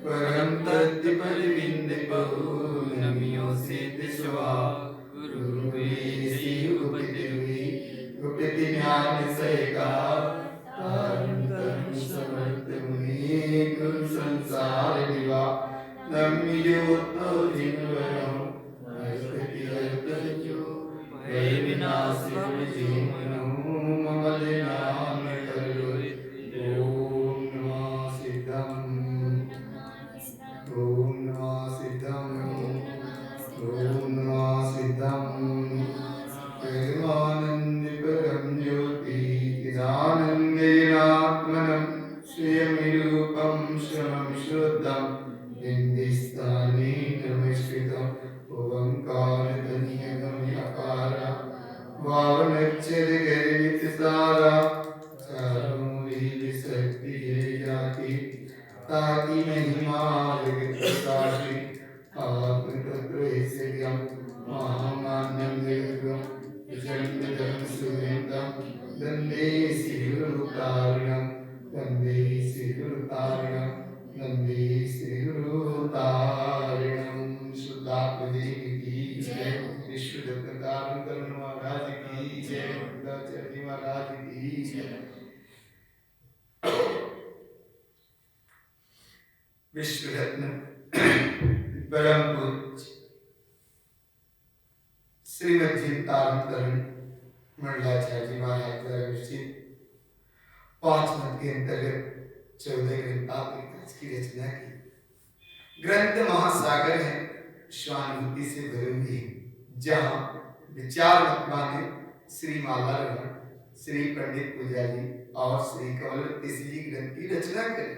परम तत्व परिविंदको नमियो से दिशवा गुरु वेसी उपति हुई उपति ज्ञान सहिका तारण तरुण समर्थ मुनि गुरु संसार दिवा नमियो तो जिनवरो नरपति हरत जो भय विनाश जीवनो ममल नाम करोति ओम नमः सिद्धम ओम नमः सिद्धम ओम नमः सिद्धम परमानंद परम ज्योति चिदानंदेनात्मनं स्वयं श्रमं शुद्धं निंदिस्थाने नमस्कृतम् ओंकारतनियगम्यकारा वावनच्चरगर्वितसारा चारुमूली शक्ति जाति ताकि महिमा जगत साक्षी आत्मतत्त्वैश्वर्यं महामान्यं जगद्गुरुं विशन्तं सुवेदं वन्दे श्रीगुरुतारिणं वन्दे श्रीगुरुतारिणं वन्दे श्रीगुरुतारिणं शुद्धात्मदेव की जय विश्वदत्तारण महाराज की जय दाचार्य महाराज की जय विश्वरत्न परम पूज्य श्रीमद् तारण मंडलाचार्य महाराज द्वारा विरचित 5 मत के अंतर्गत 14 ग्रंथ की रचना की। ग्रंथ महासागर है, स्वानुभूति से भरे हुए हैं, जहाँ विचार मत ने श्री माला रमण, श्री पंडित पुजारी और श्री कमलवती जी ग्रंथ की रचना करी।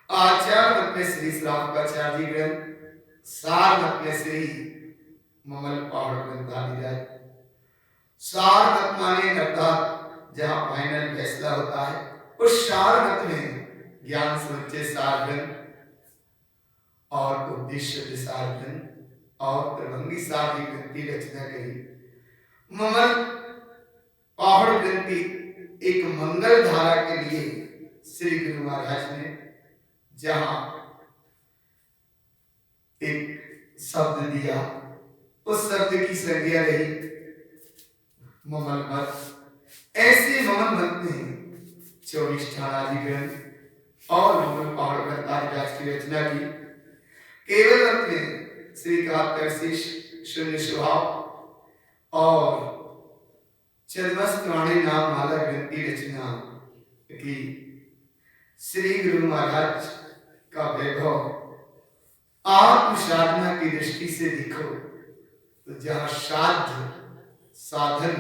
आचार मत में श्री श्रावकाचार्य ग्रंथ, सार मत में श्री ममल पहाड़ ग्रंथाधिराज। सार मत माने अर्थात जहाँ फाइनल फैसला होता है, उस सार मत में ज्ञान समुच्चय सार ग्रंथ और उद्देश्य सार ग्रंथ और प्रबंधी सार ग्रंथ की रचना करी। ममल पहाड़ ग्रंथी एक मंगल धारा के लिए श्री गुरु महाराज ने जहां एक शब्द दिया, उस शब्द की संज्ञा रही ममल मत। ऐसे ममल मत ने 24 ठाणादि ग्रंथ और ममल पहाड़ ग्रंथाधिराज की रचना की। केवल मत में श्री कात्याशीष शून्य स्वभाव और चतुष्टवाणी नाम माला ग्रंथ की रचना की। श्री गुरु महाराज का वैभव आत्म साधना की दृष्टि से देखो तो जहाँ साध्य, साधन,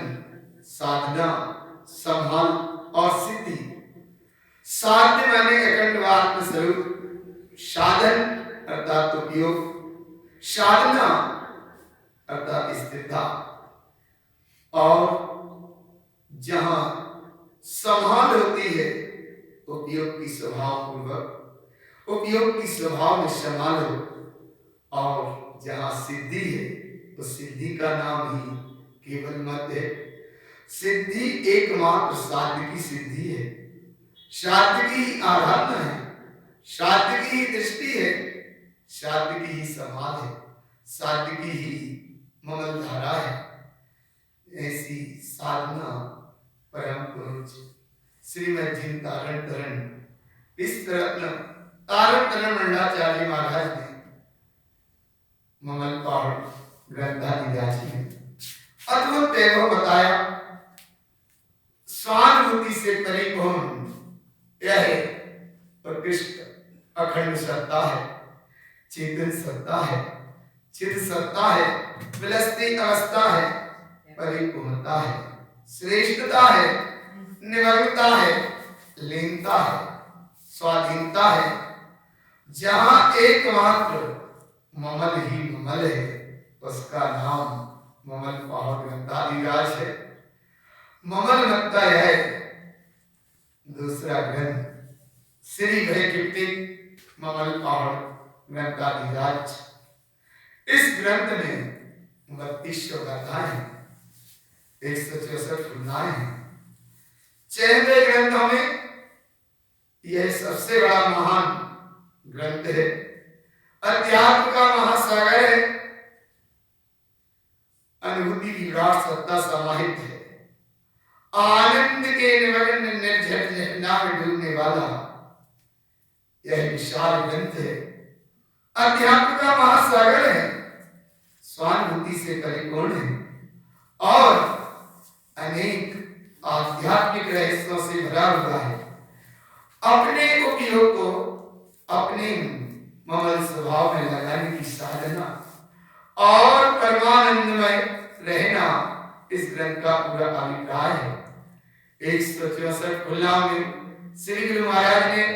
साधना, संभाल और सिद्धि। साध्य माने अखंड आत्म स्वरूप, साधन अर्थात उपयोग, साधना अर्थात स्थिरता, और जहाँ संभाल होती है उपयोग की स्वभाव पूर्वक, उपयोग की स्वभाव में संभाल हो, और जहाँ सिद्धि है तो सिद्धि का नाम ही केवल मत है। सिद्धि एकमात्र साध्य की सिद्धि है, साध्य की आराधना है, साध्य की ही दृष्टि है, साध्य की ही समाध है, साध्य की ही ममल धारा है। ऐसी साधना परम पूज्य श्रीमद् तारण तरण विश्वरत्न तारण तरण मंडलाचार्य महाराज ने ममल पहाड़ ग्रंथाधिराज में अद्भुत वैभव बताया। स्वानुभूति से परिपूर्ण यह प्रकृष्ट अखंड सत्ता है, चेतन सत्ता है, चित सत्ता है, विलसती अवस्था है, परिपूर्णता है, श्रेष्ठता है, निमग्नता है, लीनता है, स्वाधीनता है। जहां एकमात्र ममल ही ममल है, उसका नाम ममल पहाड़ ग्रंथाधिराज है। ममल मत्ता है दूसरा ग्रंथ श्री भय कीर्ति ममल पहाड़ ग्रंथाधिराज। इस ग्रंथ में 32 गाथाएं, 164 फुलनाएं हैं। 6वें ग्रंथों में यह सबसे बड़ा महान ग्रंथ है, अध्यात्म का महासागर है, अनुभूति की विराट सत्ता समाहित है, आनंद के निमग्न निर्झर झरना में डूबने वाला यह विशाल ग्रंथ है, अध्यात्म का महासागर है, स्वानुभूति से परिपूर्ण है और अनेक आध्यात्मिक रहस्यों से भरा हुआ है। अपने उपयोग को अपने ममल स्वभाव में लगाने की साधना और परमानंदमय रहना इस ग्रंथ का पूरा अभिप्राय है। 164 खुला में श्री गुरु महाराज ने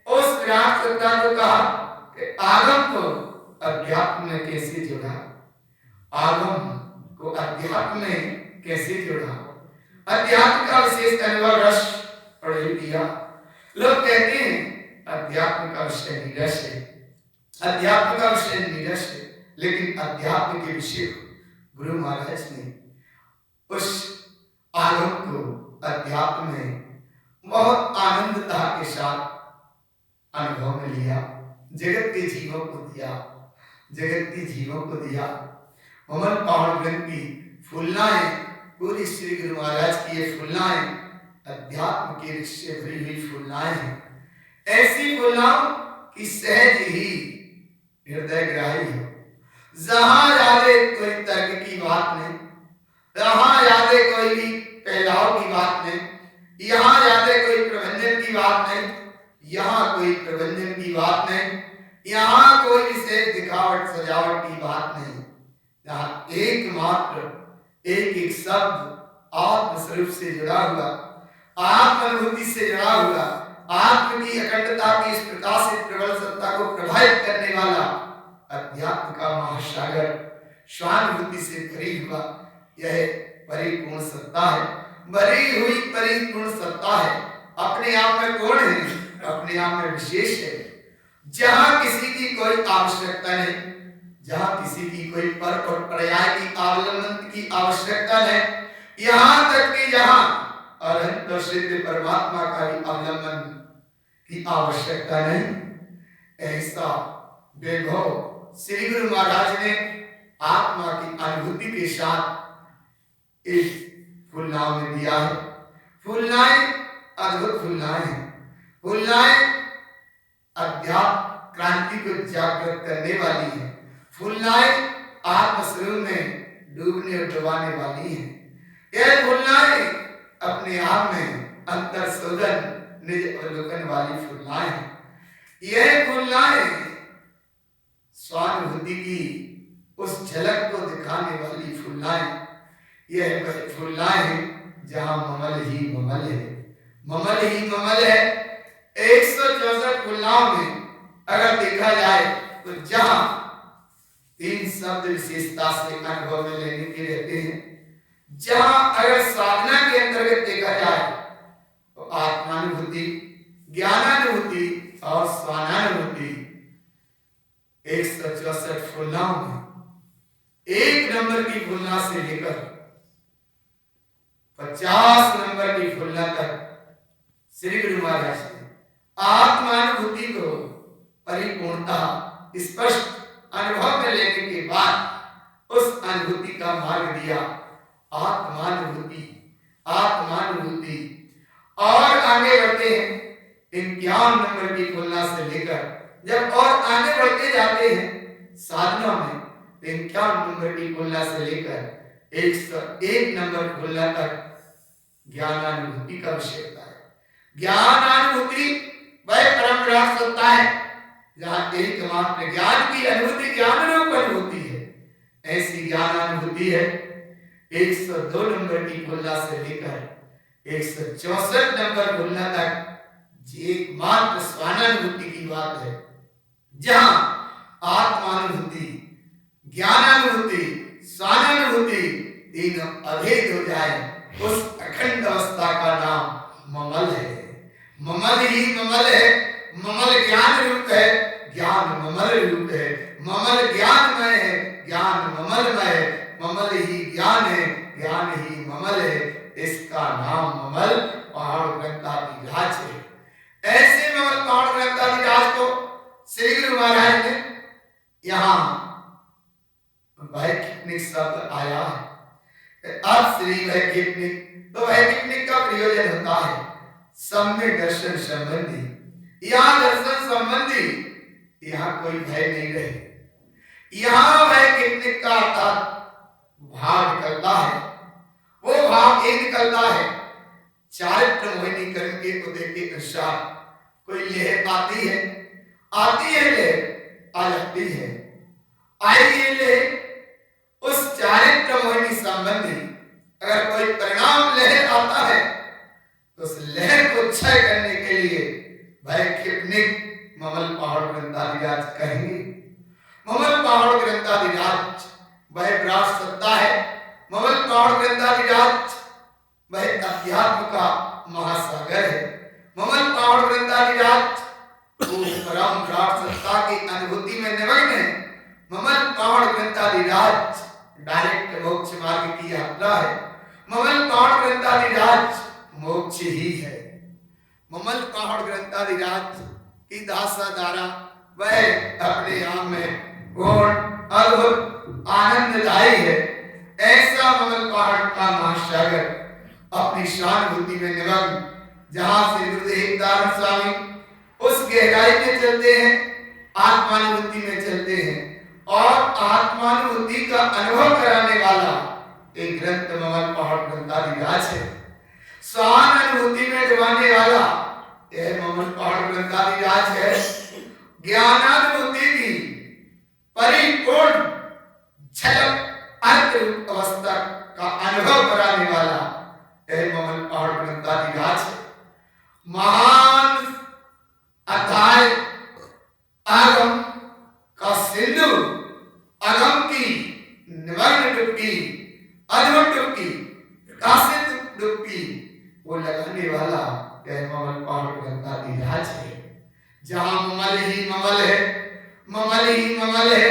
उस विराट सत्ता को कहा कि आगम को अध्यात्म में कैसे जोड़ा, आगम को अध्यात्म में कैसे जोड़ा, अध्यात्म का विशेष अनुभव रस पढ़ दिया। लोग कहते हैं अध्यात्म का विषय नीरस है, अध्यात्म का विषय नीरस है, लेकिन अध्यात्म के विषय गुरु महाराज ने उस आगम को अध्यात्म में बहुत आनंदता के साथ अनुभव में लिया, जगत के जीवों को दिया, जगत के जीवों को दिया। ममल पहाड़ ग्रंथ की फुलनाएं, पूरी श्री गुरु महाराज की ये फुलनाएं अध्यात्म के रिश्ते भरी हुई फुलनाएं हैं। ऐसी फुलनाओं की सहज ही हृदय ग्राही हो, जहां यादे कोई तर्क की बात नहीं, जहां यादे कोई भी फैलाव की बात नहीं, यहाँ यादे कोई प्रबंधन की बात नहीं, यहाँ कोई प्रबंधन की बात नहीं, यहाँ कोई विशेष दिखावट सजावट की बात नहीं। यहाँ एकमात्र एक एक शब्द आत्मस्वरूप से जुड़ा हुआ, आत्म अनुभूति से जुड़ा हुआ, आत्म की अखंडता की इस प्रकाशित प्रबल सत्ता को प्रभावित करने वाला अध्यात्म का महासागर स्वानुभूति से भरी हुआ यह परिपूर्ण सत्ता है, भरी हुई परिपूर्ण सत्ता है। अपने आप में कौन है, अपने आप में विशेष है, जहां किसी की कोई आवश्यकता नहीं, जहां किसी की कोई पर और पर्याय की अवलंबन की आवश्यकता नहीं, यहां तक कि जहां अनंत सिद्ध परमात्मा का भी अवलंबन की आवश्यकता नहीं। ऐसा वैभव श्री गुरु महाराज ने आत्मा की अनुभूति के साथ इस फुलनाव में दिया है। फुलनाएं अद्भुत फुलनाएं हैं, फुलनाएं अध्यात्म क्रांति को जागृत करने वाली है, फुलनाएं आत्मस्वरूप में डूबने और डुबाने वाली है। यह फुलनाएं अपने आप में अंतर शोधन निज अवलोकन वाली फुलनाएं हैं। यह फुलनाएं स्वानुभूति की उस झलक को दिखाने वाली फुलनाएं, यह फुलनाएं हैं जहां ममल ही ममल है, ममल ही ममल है। 164 फुलनाओं में अगर देखा जाए तो जहां 3 शब्द विशेषता से अनुभव में लेने के रहते हैं, जहां अगर साधना के अंतर्गत देखा जाए तो आत्मानुभूति, ज्ञानानुभूति और स्वानानुभूति 164 फुलनाओं में 1 नंबर की फुलना से लेकर 50 नंबर की फुलना तक श्री गुरु महाराज ने आत्मानुभूति को परिपूर्णता स्पष्ट अनुभव में लेने के बाद उस अनुभूति का मार्ग दिया, आत्मानुभूति, आत्मानुभूति। और आगे बढ़ते हैं 51 नंबर की फुलना से लेकर, जब और आगे बढ़ते जाते हैं साधना में 51 नंबर की फुलना से लेकर 101 नंबर फुलना तक ज्ञानानुभूति का विषय होता है। ज्ञानानुभूति वह परम विराट सत्ता है जहां एकमात्र ज्ञान की अनुभूति ज्ञान रूप अनुभूति है। ऐसी ज्ञानानुभूति है 102 नंबर की फुलना से लेकर 164 नंबर फुलना तक एकमात्र स्वानानुभूति की बात है, जहां आत्मानुभूति, ज्ञानानुभूति, स्वानानुभूति तीनों अभेद हो जाए, उस अखंड अवस्था का नाम ममल है। ममल ही ममल है, ममल ज्ञान रूप है, ज्ञान ममल रूप है, ममल ज्ञानमय है, ज्ञान ममलमय है, ममल ही ज्ञान है, ज्ञान ही ममल है। इसका नाम ममल पहाड़ ग्रंथाधिराज है। ऐसे ममल पहाड़ ग्रंथाधिराज को श्री गुरु महाराज ने यहाँ वैकिपनिक शब्द आया है। अब श्री वैकिपनिक, तो वैकिपनिक का प्रयोजन होता है सम्यक दर्शन संबंधी। यहाँ दर्शन संबंधी यहाँ कोई भय नहीं रहे। यहाँ वैकिपनिक का अर्थात भाव निकलता है। वो भाव ये निकलता है चारित्र मोहिनी कर्म के उदय के अनुसार कोई लहर आती है लहर आ जाती है, आई ये लहर उस चारित्र मोहिनी संबंधी अगर कोई परिणाम लहर आता है तो उस लहर को क्षय करने के लिए वैकिपनिक ममल पहाड़ ग्रंथाधिराज कहेंगे। ममल पहाड़ ग्रंथाधिराज वह विराट सत्ता है। ममल पहाड़ ग्रंथाधिराज वह अध्यात्म का महासागर है। ममल पहाड़ ग्रंथाधिराज परम विराट सत्ता की अनुभूति में निमग्न है। ममल पहाड़ ग्रंथाधिराज डायरेक्ट मोक्ष मार्ग की यात्रा है। ममल पहाड़ ग्रंथाधिराज मोक्ष ही है। ममल पहाड़ ग्रंथाधिराज की दासा धारा वह अपने आप में पूर्ण अद्भुत आनंददायी है। ऐसा ममल पहाड़ का महासागर अपनी शानुभूति में निमग्न, जहां से गुरुदेव दारण स्वामी उस गहराई में चलते हैं, आत्मानुभूति में चलते हैं और आत्मानुभूति का अनुभव कराने वाला एक ग्रंथ ममल पहाड़ ग्रंथाधिराज है। स्वान अनुभूति में डुबाने वाला यह ममल पहाड़ ग्रंथाधिराज है। ज्ञानानुभूति की परिपूर्ण झलक अर्थ रूप अवस्था का अनुभव कराने वाला यह ममल पहाड़ ग्रंथाधिराज है। महान अध्याय आगम का सिंधु, अगम की निमग्न डुबकी, अद्भुत डुबकी, प्रकाशित डुबकी वो लगाने वाला यह ममल पहाड़ ग्रंथाधिराज है। जहां ममल ही ममल है, ममल ही ममल है,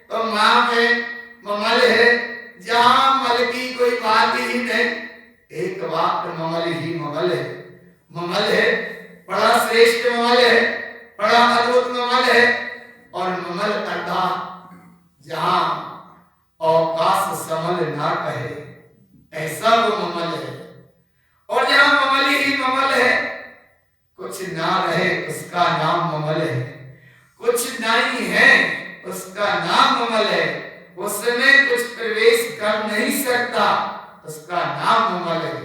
तो मां में ममल है। जहां मल की कोई बात ही नहीं, एक बात ममल ही ममल है। ममल है, बड़ा श्रेष्ठ ममल है, बड़ा अद्भुत ममल है। और ममल अर्थात जहां अवकाश समल ना कहे, ऐसा वो ममल है। और जहां ममल ही ममल है, कुछ ना रहे उसका नाम ममल है, कुछ नहीं है उसका नाम ममल है, उसमें कुछ प्रवेश कर नहीं सकता उसका नाम ममल है।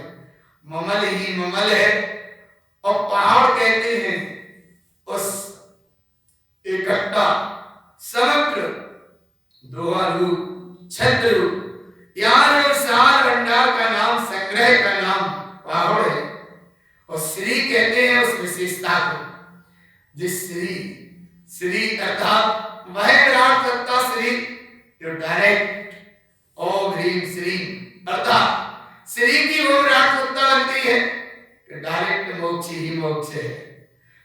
ममल ही ममल है। और पहाड़ कहते हैं उस इकट्ठा समग्र दोहा रूप छत्र रूप, यार सार भंडार का नाम, संग्रह का नाम पहाड़ है। और श्री कहते हैं उस विशेषता को, जिस श्री अर्थात वह विराट सत्ता श्री जो डायरेक्ट ओम ह्रीम श्री अर्थात श्री की वो विराट सत्ता बनती है कि डायरेक्ट मोक्ष ही मोक्ष है।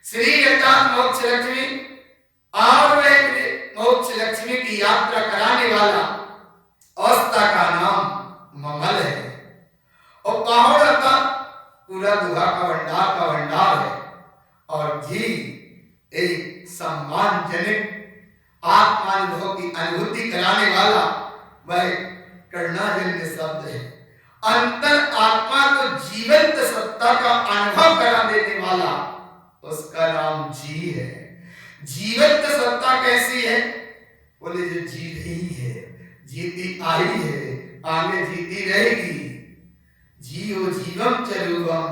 श्री अर्थात मोक्ष लक्ष्मी, और वह मोक्ष लक्ष्मी की यात्रा कराने वाला अवस्था का नाम ममल है। और पहाड़ अर्थात पूरा दुहा का भंडार है। और जी एक सम्मानजनक आत्मानुभव की अनुभूति कराने वाला वह करुणाजन्य शब्द है। अंतर आत्मा को जीवंत सत्ता का अनुभव करा देने वाला उसका नाम जी है। जीवंत सत्ता कैसी है? बोले जो जी रही है, जीती आई है, आगे जीती रहेगी। जीव जीवम चरुवम,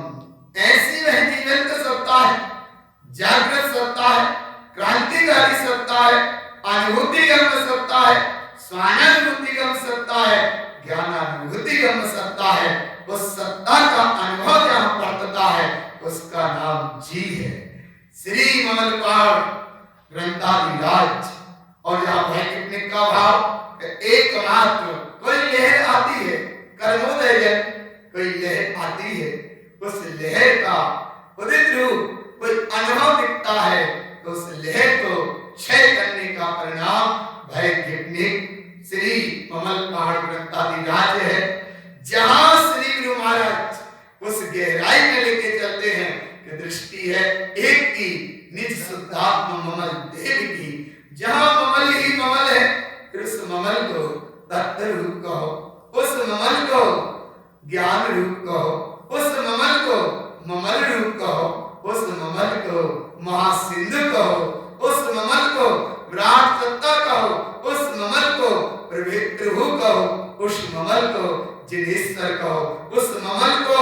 ऐसी वह जीवंत सत्ता है, जागृत सत्ता है, क्रांतिकारी सत्ता है, अनुभूतिगम सत्ता है, स्वानुभूतिगम सत्ता है, ज्ञानानुभूतिगम सत्ता है। उस सत्ता का अनुभव जहां पड़ता है उसका नाम जी है। श्री ममल पहाड़ ग्रंथाधिराज। और यहाँ वैकिपनिक का भाव एकमात्र कोई लहर आती है, कर्मोदय जन कोई लहर आती है, उस लहर का उदित रूप कोई अनुभव दिखता है, तो उस लहर को क्षय करने का परिणाम वैकिपनिक श्री ममल पहाड़ ग्रंथाधिराज है। जहां श्री गुरु महाराज उस गहराई में लेके चलते हैं कि दृष्टि है एक की, निज शुद्धात्मा ममल देव की। तत्व रूप कहो, उस ममल को ज्ञान रूप कहो, उस ममल को ममल रूप कहो, उस ममल को महासिंधु कहो, उस ममल को विराट सत्ता कहो, उस ममल को प्रभु कहो, उस ममल को जिनेश्वर कहो, उस ममल को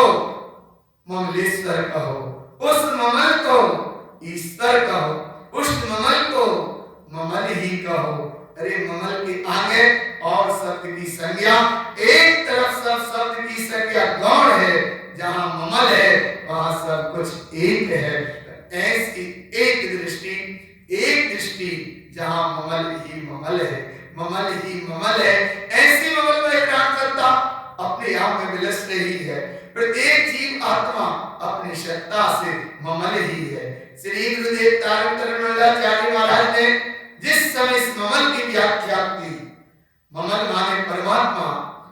ममलेश्वर कहो, उस ममल को ईश्वर कहो, उस ममल को ममल ही कहो। अरे ममल के आगे और शब्द की संज्ञा, एक तरफ सब शब्द की संज्ञा गौण है, जहां ममल है वहां सब कुछ एक है। ऐसी एक दृष्टि जहां ममल ही ममल है, ममल ही ममल है, ऐसी ममल में प्राण सत्ता अपने आप में विलस रही है। प्रत्येक जीव आत्मा अपनी सत्ता से ममल ही है। श्री गुरुदेव तारण तरणलाचार्य महाराज ने जिस समय इस ममल की व्याख्या की, ममल माने परमात्मा,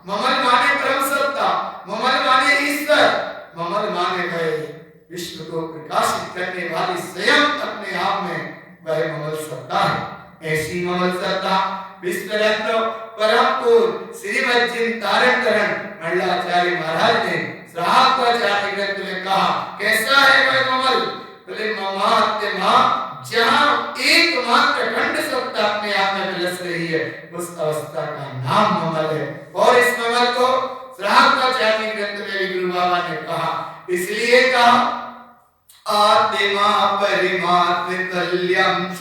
ममल माने परम सत्ता, ममल माने ईश्वर, ममल माने वह विश्व को प्रकाशित करने वाली स्वयं अपने आप में वह ममल सत्ता है। ऐसी ममल सत्ता विश्व रत्न परम पूज्य श्रीमद जिन तारण तरण मंडलाचार्य महाराज ने श्रावकाचार्य ग्रंथ में कहा, कैसा है वह ममल? बोले ममात्मा, जहां एकमात्र अखंड सत्ता अपने आप में विलस रही है, उस अवस्था का नाम ममल है। और इस ममल को श्रावकाचार्य ग्रंथ में भी गुरु बाबा ने कहा, इसलिए कहा आत्मा परिमात्म तुल्यं च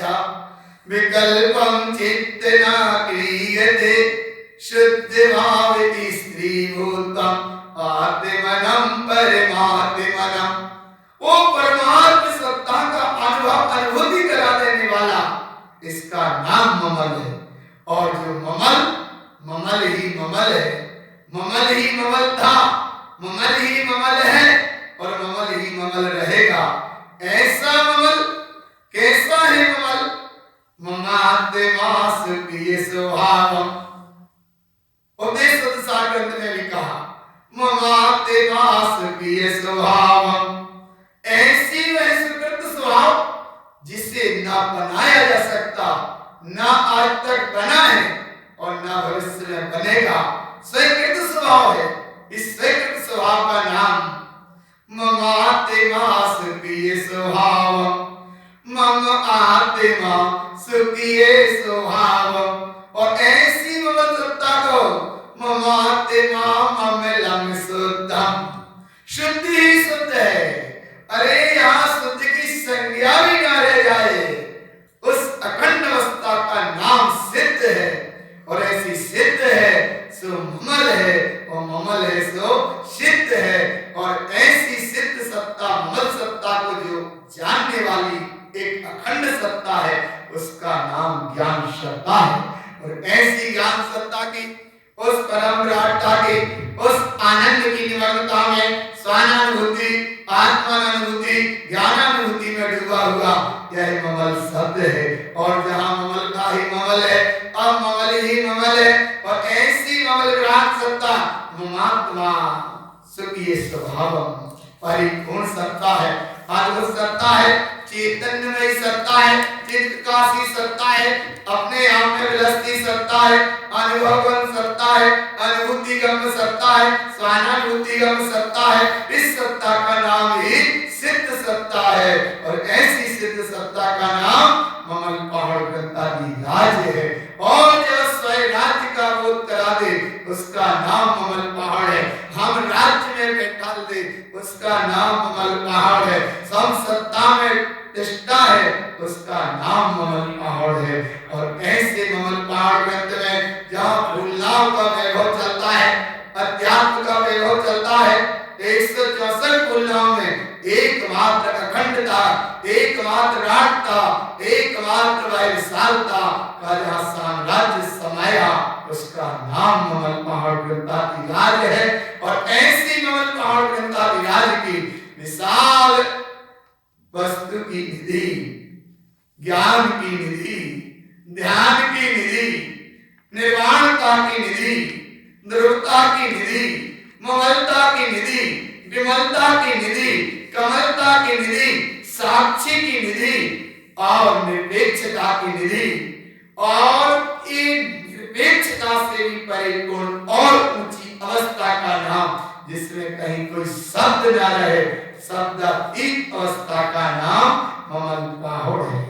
विकल्पं चित्त न क्रियते शुद्ध भावति स्त्रीभूतम् आत्मनं परमात्मनं। वो परमात्म सत्ता का अनुभूति करा देने वाला, इसका नाम ममल है। और जो ममल ही ममल है, ममल ही ममल था, ममल ही ममल है और ममल ही ममल रहेगा। ऐसा ममल कैसा है ममल? ममात्मा सुखी स्वभावम्। उपदेश सार ग्रंथ में भी कहा ममात्मा सुखी स्वभावम्। ऐसी वह सुकृत स्वभाव जिसे ना बनाया जा सकता, ना आज तक बना है और ना भविष्य में बनेगा, स्वीकृत स्वभाव है। इस स्वीकृत स्वभाव का नाम ममात्मा सुखी स्वभावम्, मम आत्मा सुखी स्वभावम्। और ऐसी ममल सत्ता को ममात्मा ममलम शुद्धम्, शुद्ध ही शुद्ध है। अरे यहाँ शुद्ध की संज्ञा भी ना रह जाए, उस अखंड अवस्था का नाम सिद्ध है। और ऐसी सिद्ध है सो ममल है, और ममल है सो सिद्ध है। और ऐसी सिद्ध सत्ता, ममल सत्ता को जो जानने वाली एक अखंड सत्ता है, उसका नाम ज्ञान सत्ता है। और ऐसी ज्ञान सत्ता की, उस परम विराटता की, उस आनंद की निमग्नता में स्वानुभूति, आत्मानुभूति, ज्ञानानुभूति में डूबा हुआ यह ममल शब्द है। और जहाँ ममल का ही ममल है, अब ममल ही ममल है। और ऐसी ममल विराट सत्ता ममात्मा सुखी स्वभावम्, परिपूर्ण सत्ता है, अद्भुत सत्ता है, चैतन्यमय सत्ता है, चित्प्रकाशी सत्ता है, अपने आप में विलसती सत्ता है, अनुभवगम सत्ता है, अनुभूतिगम सत्ता है, स्वानुभूतिगम सत्ता है। इस सत्ता का नाम ही सिद्ध सत्ता है। और ऐसी सिद्ध सत्ता का नाम ममल पहाड़ ग्रंथाधिराज है। और जो स्वयं राज्य का बोध करा दे, उसका नाम ममल पहाड़ है। हम राज्य में बैठा दे, उसका नाम ममल पहाड़ है। सम सत्ता में निष्ठा है, उसका नाम ममल पहाड़ है। और ऐसे ममल पहाड़ ग्रंथ में जहाँ फूलनाव का वैभव चलता है, अध्यात्म का वैभव चलता है, 164 फूलनाव में एकमात्र अखंडता, एकमात्र राटता, एकमात्र वह विशालता का जहाँ साम्राज्य समाया, उसका नाम ममल पहाड़ ग्रंथाधिराज है। और ऐसी ममल पहाड़ ग्रंथाधिराज की विशाल वस्तु की निधि, ज्ञान की निधि, ध्यान की निधि, निर्वाणता की निधि, ध्रुवता की निधि, ममलता की निधि, विमलता की निधि, कमलता की निधि, साक्षी की निधि और निरपेक्षता की निधि। और इन निरपेक्षता से भी परिपूर्ण कोई शब्द न रहे। शब्दातीत अवस्था का नाम ममल पाहुड़ है।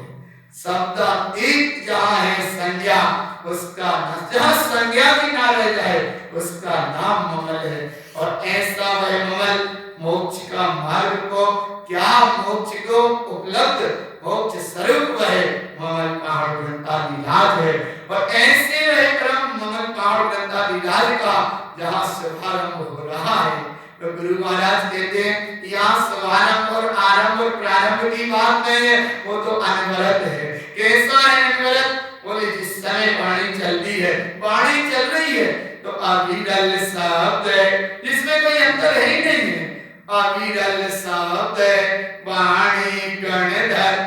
शब्दातीत जहाँ है संज्ञा, उसका जहाँ संज्ञा भी ना रह जाए उसका नाम ममल है। और ऐसा वह ममल मोक्ष का मार्ग को, क्या मोक्ष को उपलब्ध मोक्ष स्वरूप वह ममल पहाड़ ग्रंथादिराज है। और ऐसे वह क्रम ममल पहाड़ ग्रंथादिराज का जहाँ शुभारंभ हो रहा है, तो गुरु महाराज कहते हैं यहाँ शुभारंभ और आरंभ और प्रारंभ की बात नहीं है, वो तो अनवरत है। कैसा है अनवरत? बोले जिस समय वाणी चलती है, वाणी चल रही है तो अविरल शब्द है, जिसमें कोई अंतर है ही नहीं है। अविरल शब्द वाणी गणधर,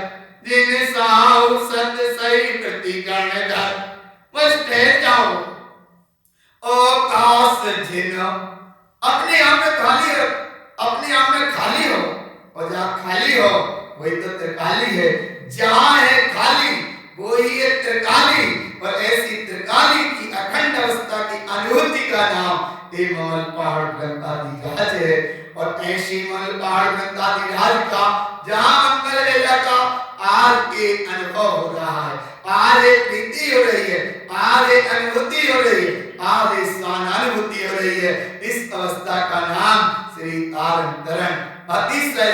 जिन साहु सत सही प्रति गणधर। बस ठहर जाओ। ओ काश जिन अपने आप में खाली हो, अपने आप में खाली हो, और जहाँ खाली हो वही तो त्रिकाली है। जहाँ है खाली वही है त्रिकाली। और ऐसी त्रिकाली की अखंड अवस्था की अनुभूति का नाम ये ममल पहाड़ ग्रंथादिराज है। और ऐसी ममल पहाड़ ग्रंथादिराज का जहाँ मंगल वेला का आज एक अनुभव हो रहा है, आज एक प्रीति हो रही है, आज एक अनुभूति हो रही है, आज एक स्वानुभूति हो रही है। इस अवस्था का नाम श्री तारतरण अतिशय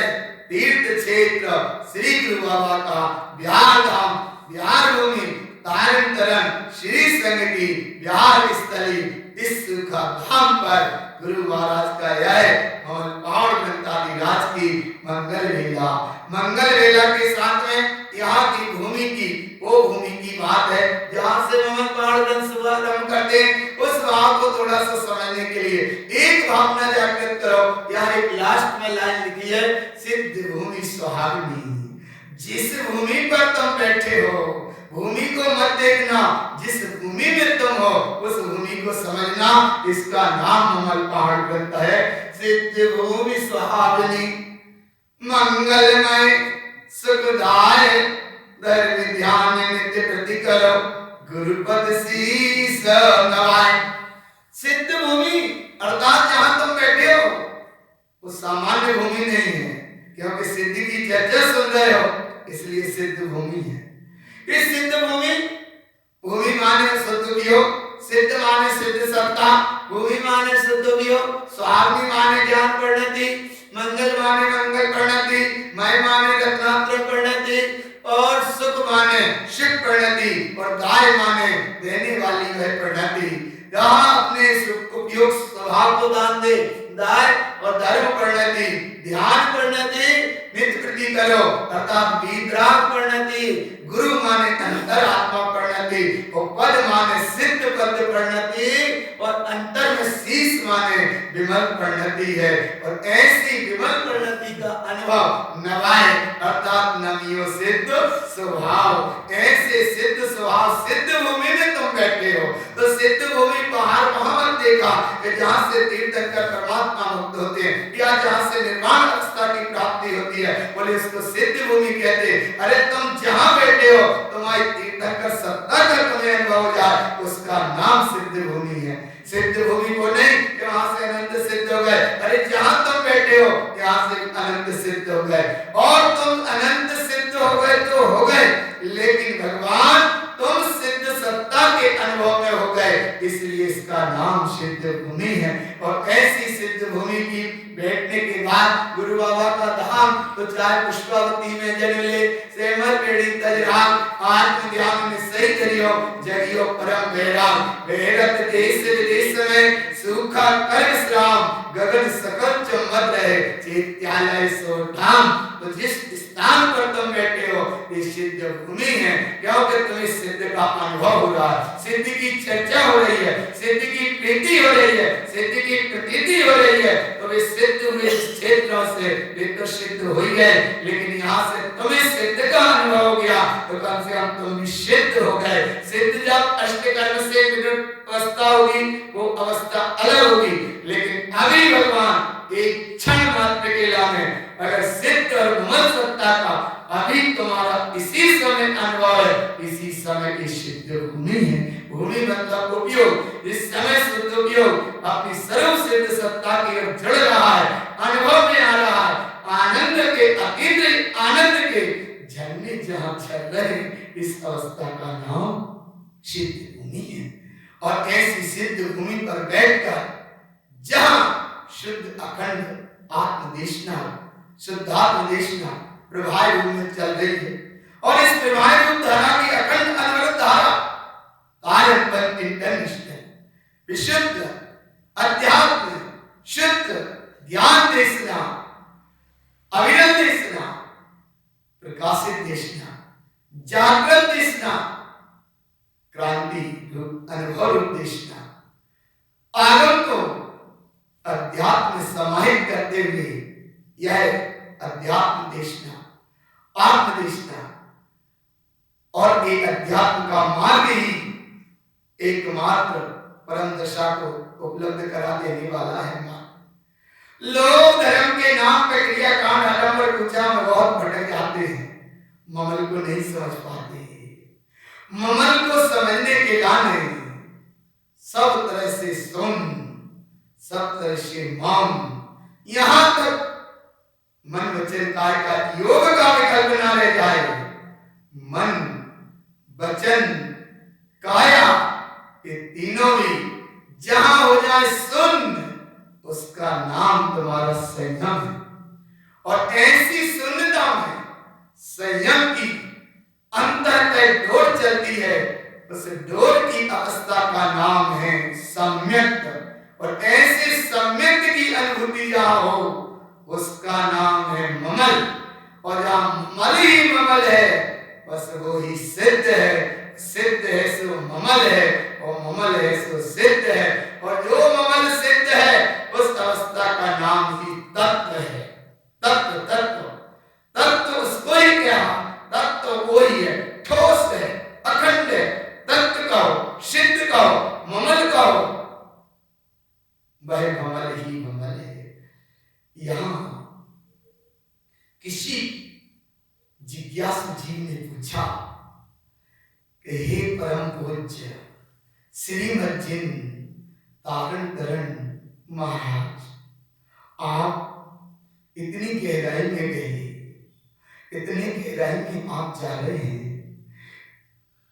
तीर्थ क्षेत्र श्री गुरु बाबा का बिहार धाम, बिहार भूमि तारतरण श्री संगति बिहार स्थली, इस सुख धाम पर गुरु महाराज का यह ममल पहाड़ ग्रंथादिराज की मंगल वेला, मंगल वेला के साथ में यहाँ की भूमि की, वो भूमि की बात है जहाँ से ममल पहाड़ ग्रंथ शुभारंभ करते हैं। उस भाव को थोड़ा सा समझने के लिए एक भावना जागृत करो। यहाँ एक लास्ट में लाइन लिखी है, सिद्ध भूमि सुहागिनी। जिस भूमि पर तुम बैठे हो, भूमि को मत देखना, जिस भूमि में तुम हो उस भूमि को समझना। इसका नाम ममल पहाड़ ग्रंथ है। सिद्ध भूमि सुहागिनी मंगलमय सुखदाय, धर्म ध्यान नित्य प्रति करो, गुरुपद शीस नवाय। सिद्ध भूमि अर्थात जहां तुम बैठे हो वो सामान्य भूमि नहीं है, क्योंकि सिद्ध की चर्चा सुन रहे हो इसलिए सिद्ध भूमि है। इस सिद्ध भूमि, भूमि माने शुद्ध भी हो, सिद्ध माने सिद्ध सत्ता, भूमि माने शुद्ध भी हो, स्वामी माने ज्ञान परिणति, मंगल माने मंगल परिणति, मय माने रत्नात्र परिणति, और सुख माने शिव परिणति, और दाय माने देने वाली वह परिणति। जहाँ अपने उपयोग स्वभाव को दान दे, दाय और धर्म परिणति, ध्यान परिणति, नित्य प्रति करो अर्थात विद्राग परिणति, गुरु माने अंतर आत्मा परिणति, और पद माने सिद्ध पद परिणति, और अंतर में शीश माने विमल परिणति है। और ऐसी विमल परिणति का अनुभव नवाय अर्थात नमियो सिद्ध स्वभाव। ऐसे सिद्ध स्वभाव सिद्ध भूमि में तुम बैठे हो, तो सिद्ध भूमि बाहर वहां देखा कि जहाँ से तीर्थंकर परमात्मा मुक्त होते हैं या जहाँ से निर्वाण अवस्था की प्राप्ति होती है, बोले इसको सिद्ध भूमि कहते। अरे तुम जहाँ बैठे हो तुम्हारी तीर्थंकर सत्ता का तुम्हें अनुभव हो जाए, उसका नाम सिद्ध भूमि है। सिद्ध भूमि को नहीं कि वहां से अनंत सिद्ध हो गए, अरे जहाँ तुम बैठे हो यहाँ से अनंत सिद्ध हो गए, और तुम अनंत सिद्ध हो गए तो हो गए, लेकिन भगवान तुम सिद्ध सत्ता के अनुभव में हो गए, इसलिए इसका नाम सिद्ध भूमि है। और ऐसी सिद्ध भूमि की बैठने के बाद गुरु बाबा का धाम, तो चाहे पुष्पावती में जन्म ले, सेमर पेड़ी तजराम, आत्म ध्यान में सही करियो, जगियो परम वैराम, वैरत देश विदेश में सूखा कर श्राम, गगन सकल चमक रहे, चैत्यालय सो धाम। तो जिस स्थान पर तुम बैठे हो ये सिद्ध भूमि है, क्योंकि तुम्हें सिद्ध का अनुभव हो रहा है, सिद्ध की चर्चा हो रही है, सिद्ध की प्रीति हो रही है, सिद्ध की प्रतीति हो रही है। तो वे सिद्ध हुए इस क्षेत्रों से वे तो सिद्ध हो ही गए, लेकिन यहाँ से तुम्हें सिद्ध का अनुभव हो गया तो कम से कम तुम भी सिद्ध हो गए। सिद्ध जब अष्टकर्म से अवस्था होगी वो अवस्था अलग होगी, लेकिन अभी भगवान एक क्षण मात्र के लिए अगर सिद्ध और मत सत्ता का अभी तुम्हारा इसी समय अनुभव है, इसी इस समय की सिद्ध भूमि है। भूमि मतलब उपयोग। इस समय शुद्ध उपयोग अपनी सर्व सिद्ध सत्ता की ओर चढ़ रहा है, अनुभव में आ रहा है। आनंद के अतीत आनंद के झरने जहां चल रहे, इस अवस्था का नाम सिद्ध भूमि है। और ऐसी सिद्ध भूमि पर बैठकर जहां शुद्ध अखंड आत्मदेशना, शुद्धात्म देशना प्रवाह रूप में चल रही है, और इस प्रवाह रूप धारा की अखंड अनवरत धारा कारण पर इंटरनेशनल विशुद्ध अध्यात्म, शुद्ध ज्ञान देशना, अविरल देशना, प्रकाशित देशना, जागृत देशना, क्रांति रूप अनुभव रूप देशना, आगम को अध्यात्म समाहित करते हुए यह अध्यात्म देशना, आत्म देशना, और एक अध्यात्म का मार्ग ही एकमात्र परम दशा को उपलब्ध करा देने वाला है। लोग धर्म के नाम पे क्रियाकांड आडंबर पूजा में बहुत भटक जाते हैं, ममल को नहीं समझ पाते। ममल को समझने के लाने सब तरह से सुन, सब तरह से माम, यहां तक मन वचन काय का योग का विकल्प ना रह जाए। मन वचन काया ये तीनों भी जहां हो जाए सुन, उसका नाम तुम्हारा संयम है। और ऐसी शून्यता में संयम की अंततः डोर चलती है, उस डोर की अवस्था का नाम है सम्यक। और ऐसे सम्यक की अनुभूति जहां हो, उसका नाम है ममल। और जहां मल ही ममल है, बस वो ही सिद्ध है। सिद्ध है सो ममल है, और ममल है सो सिद्ध है। और जो ममल सिद्ध है, उस अवस्था का नाम ही तत्व है। तत्व तत्व तत्व उसको ही कहा, तत्व वो ही है, ठोस है, अखंड है। तत्व कहो, सिद्ध कहो, ममल कहो, वह ममल ही ममल है। यहां किसी जिज्ञासु जीव ने पूछा कि हे परम पूज्य श्रीमद जिन तारण तरण महाराज, आप इतनी गहराई में गए, इतनी गहराई में आप जा रहे हैं,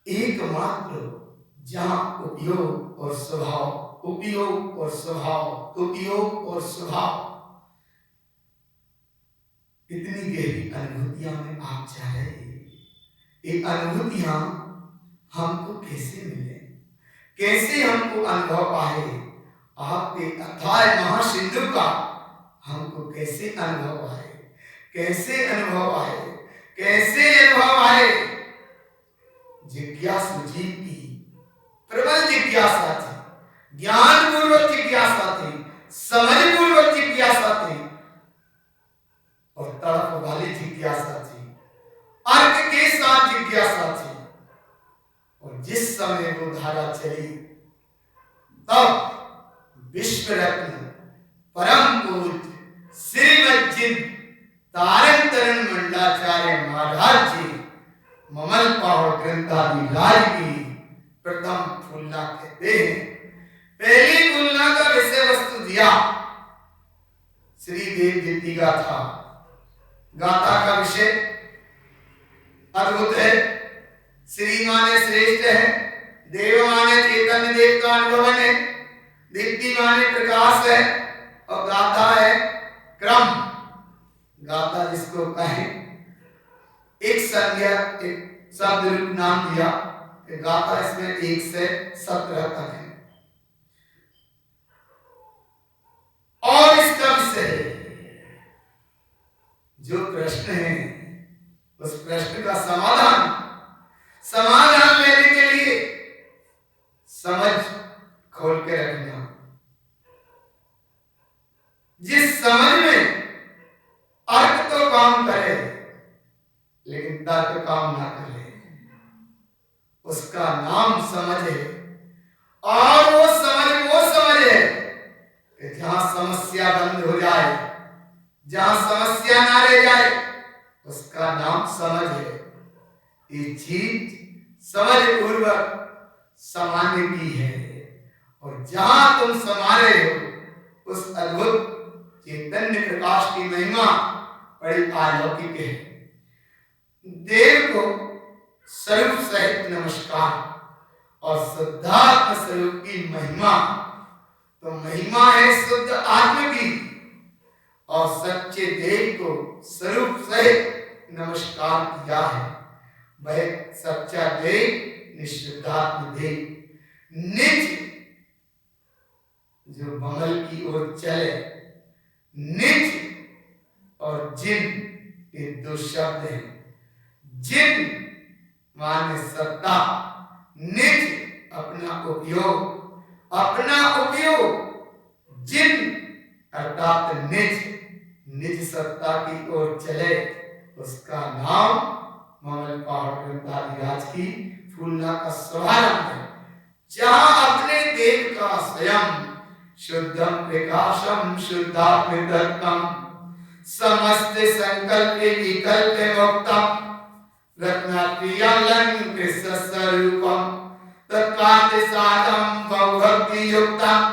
एकमात्र जहां उपयोग और स्वभाव, उपयोग और स्वभाव, उपयोग और स्वभाव, इतनी गहरी अनुभूतियां में आप जा रहे हैं। ये अनुभूतियां हमको कैसे मिले, कैसे हमको अनुभव आए? आपके अथाह महासिंधु का हमको कैसे अनुभव आए, कैसे अनुभव आए, कैसे अनुभव आए? जिज्ञासु जीव की प्रबल जिज्ञासा थी, ज्ञान पूर्वक जिज्ञासा थी, समझ पूर्वक जिज्ञासा थी, और तड़प वाली जिज्ञासा थी, अर्थ के साथ जिज्ञासा थी। और जिस समय वो धारा चली, तब विश्व रत्न परम पूज्य श्रीमद जिन तारण तरण मंडलाचार्य महाराज जी ममल पाव ग्रंथादि राज की प्रथम फूलना कहते हैं। पहली फूलना का विषय वस्तु दिया, श्री देव जी गाथा। गाथा का विषय अद्भुत है। श्री माने श्रेष्ठ है, देव माने चैतन्य देव का अनुभवन है, दीप्ति माने प्रकाश है, और गाथा है क्रम। गाथा जिसको कहें, एक संज्ञा, एक शब्द रूप नाम दिया कि गाथा, इसमें 1 से 17 तक है। और इसका विषय जो प्रश्न है, उस प्रश्न का समाधान लेने के लिए समझ खोल के रखना। जिस समझ में अर्थ तो काम करे, लेकिन तर्क काम ना करे, उसका नाम समझ है। और वो समझ है कि जहां समस्या बंद हो जाए, जहां समस्या ना रह जाए, उसका नाम समझ है। ये चीज समझ पूर्वक समाने की है। और जहां तुम समा रहे हो उस अद्भुत चैतन्य प्रकाश की महिमा बड़ी अलौकिक है। देव को स्वरूप सहित नमस्कार और शुद्धात्म स्वरूप की महिमा, तो महिमा है शुद्ध आत्म की, और सच्चे देव को स्वरूप सहित नमस्कार किया है। वह सच्चा देव निशुद्धात्म देव निज जो बमल की ओर चले। निज और जिन ये दो शब्द हैं। जिन माने सत्ता, निज अपना उपयोग, अपना उपयोग, जिन अर्थात निज, निज सत्ता की ओर चले उसका नाम ममल पहाड़ ग्रंथाधिराज की फूलना का शुभारंभ है। जहां अपने देव का स्वयं शुद्धम प्रकाशम शुद्धात्मतत्वम समस्त संकल्प विकल्प मुक्तम रत्नात्रियं कृष्ण स्वरूपम तत्काते साधम भक्ति युक्तम।